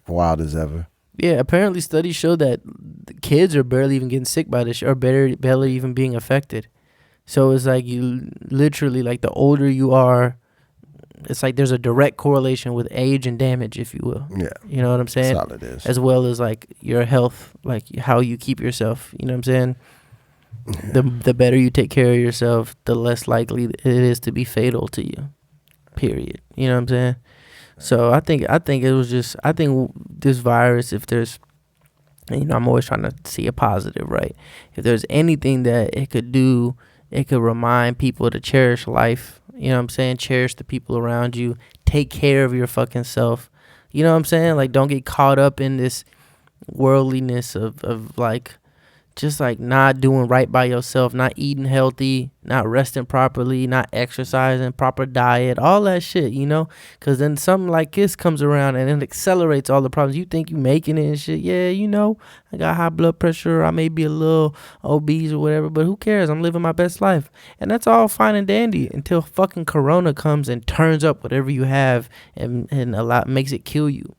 wild as ever. Yeah, apparently studies show that the kids are barely even getting sick by this shit, or barely even being affected. So it's like you literally, like, the older you are, it's like there's a direct correlation with age and damage, if you will. Yeah. You know what I'm saying? That's all it is. As well as like your health, like how you keep yourself. You know what I'm saying? Yeah. The better you take care of yourself, the less likely it is to be fatal to you. Period. You know what I'm saying? So I think it was just, I think this virus, if there's, I'm always trying to see a positive, right? If there's anything that it could do, it could remind people to cherish life. You know what I'm saying? Cherish the people around you. Take care of your fucking self. You know what I'm saying? Like, don't get caught up in this worldliness of like, just like not doing right by yourself, not eating healthy, not resting properly, not exercising, proper diet, all that shit, because then something like this comes around and it accelerates all the problems. You think you making it and shit. Yeah, I got high blood pressure. I may be a little obese or whatever, but who cares? I'm living my best life. And that's all fine and dandy until fucking Corona comes and turns up whatever you have and makes it kill you.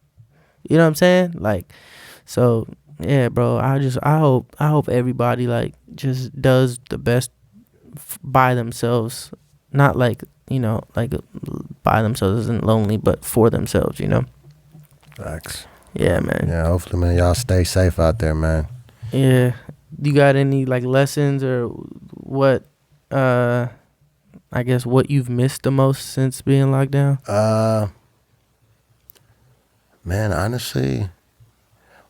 You know what I'm saying? Like, so... yeah, bro. I hope everybody like just does the best by themselves. Not like like by themselves isn't lonely, but for themselves. Facts. Yeah, man. Yeah, hopefully, man, y'all stay safe out there, man. Yeah. You got any like lessons or what? I guess what you've missed the most since being locked down? Man, honestly.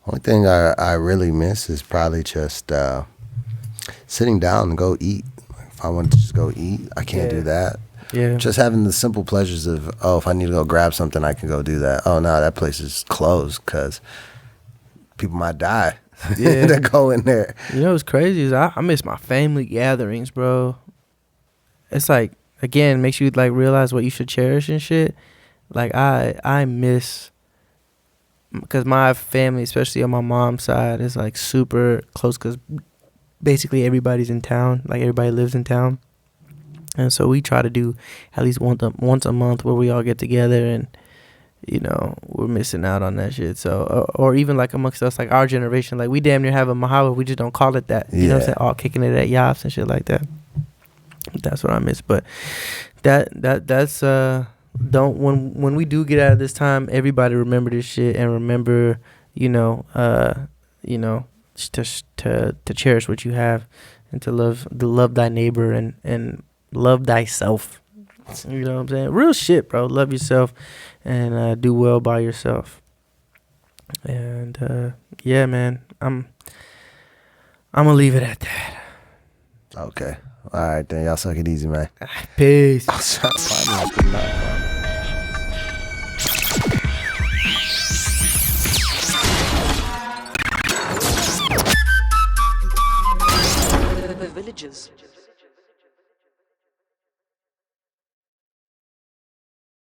Only thing I really miss is probably just sitting down and go eat. If I wanted to just go eat, I can't do that. Yeah. Just having the simple pleasures of, if I need to go grab something, I can go do that. Oh, no, that place is closed because people might die. Yeah. That go in there. What's crazy is I miss my family gatherings, bro. It's like, again, makes you like realize what you should cherish and shit. Like I miss... because my family, especially on my mom's side, is like super close because basically everybody's in town. Like everybody lives in town. And so we try to do at least once a month where we all get together and, we're missing out on that shit. So, or even like amongst us, like our generation, like we damn near have a Mahava. We just don't call it that. You know what I'm saying? All kicking it at Yaps and shit like that. That's what I miss. But that's, when we do get out of this time, everybody remember this shit and remember, to cherish what you have and to love thy neighbor and love thyself. You know what I'm saying? Real shit, bro. Love yourself and do well by yourself. And yeah, man, I'm gonna leave it at that. Okay. All right, then y'all suck it easy, man. Peace. I'll find you.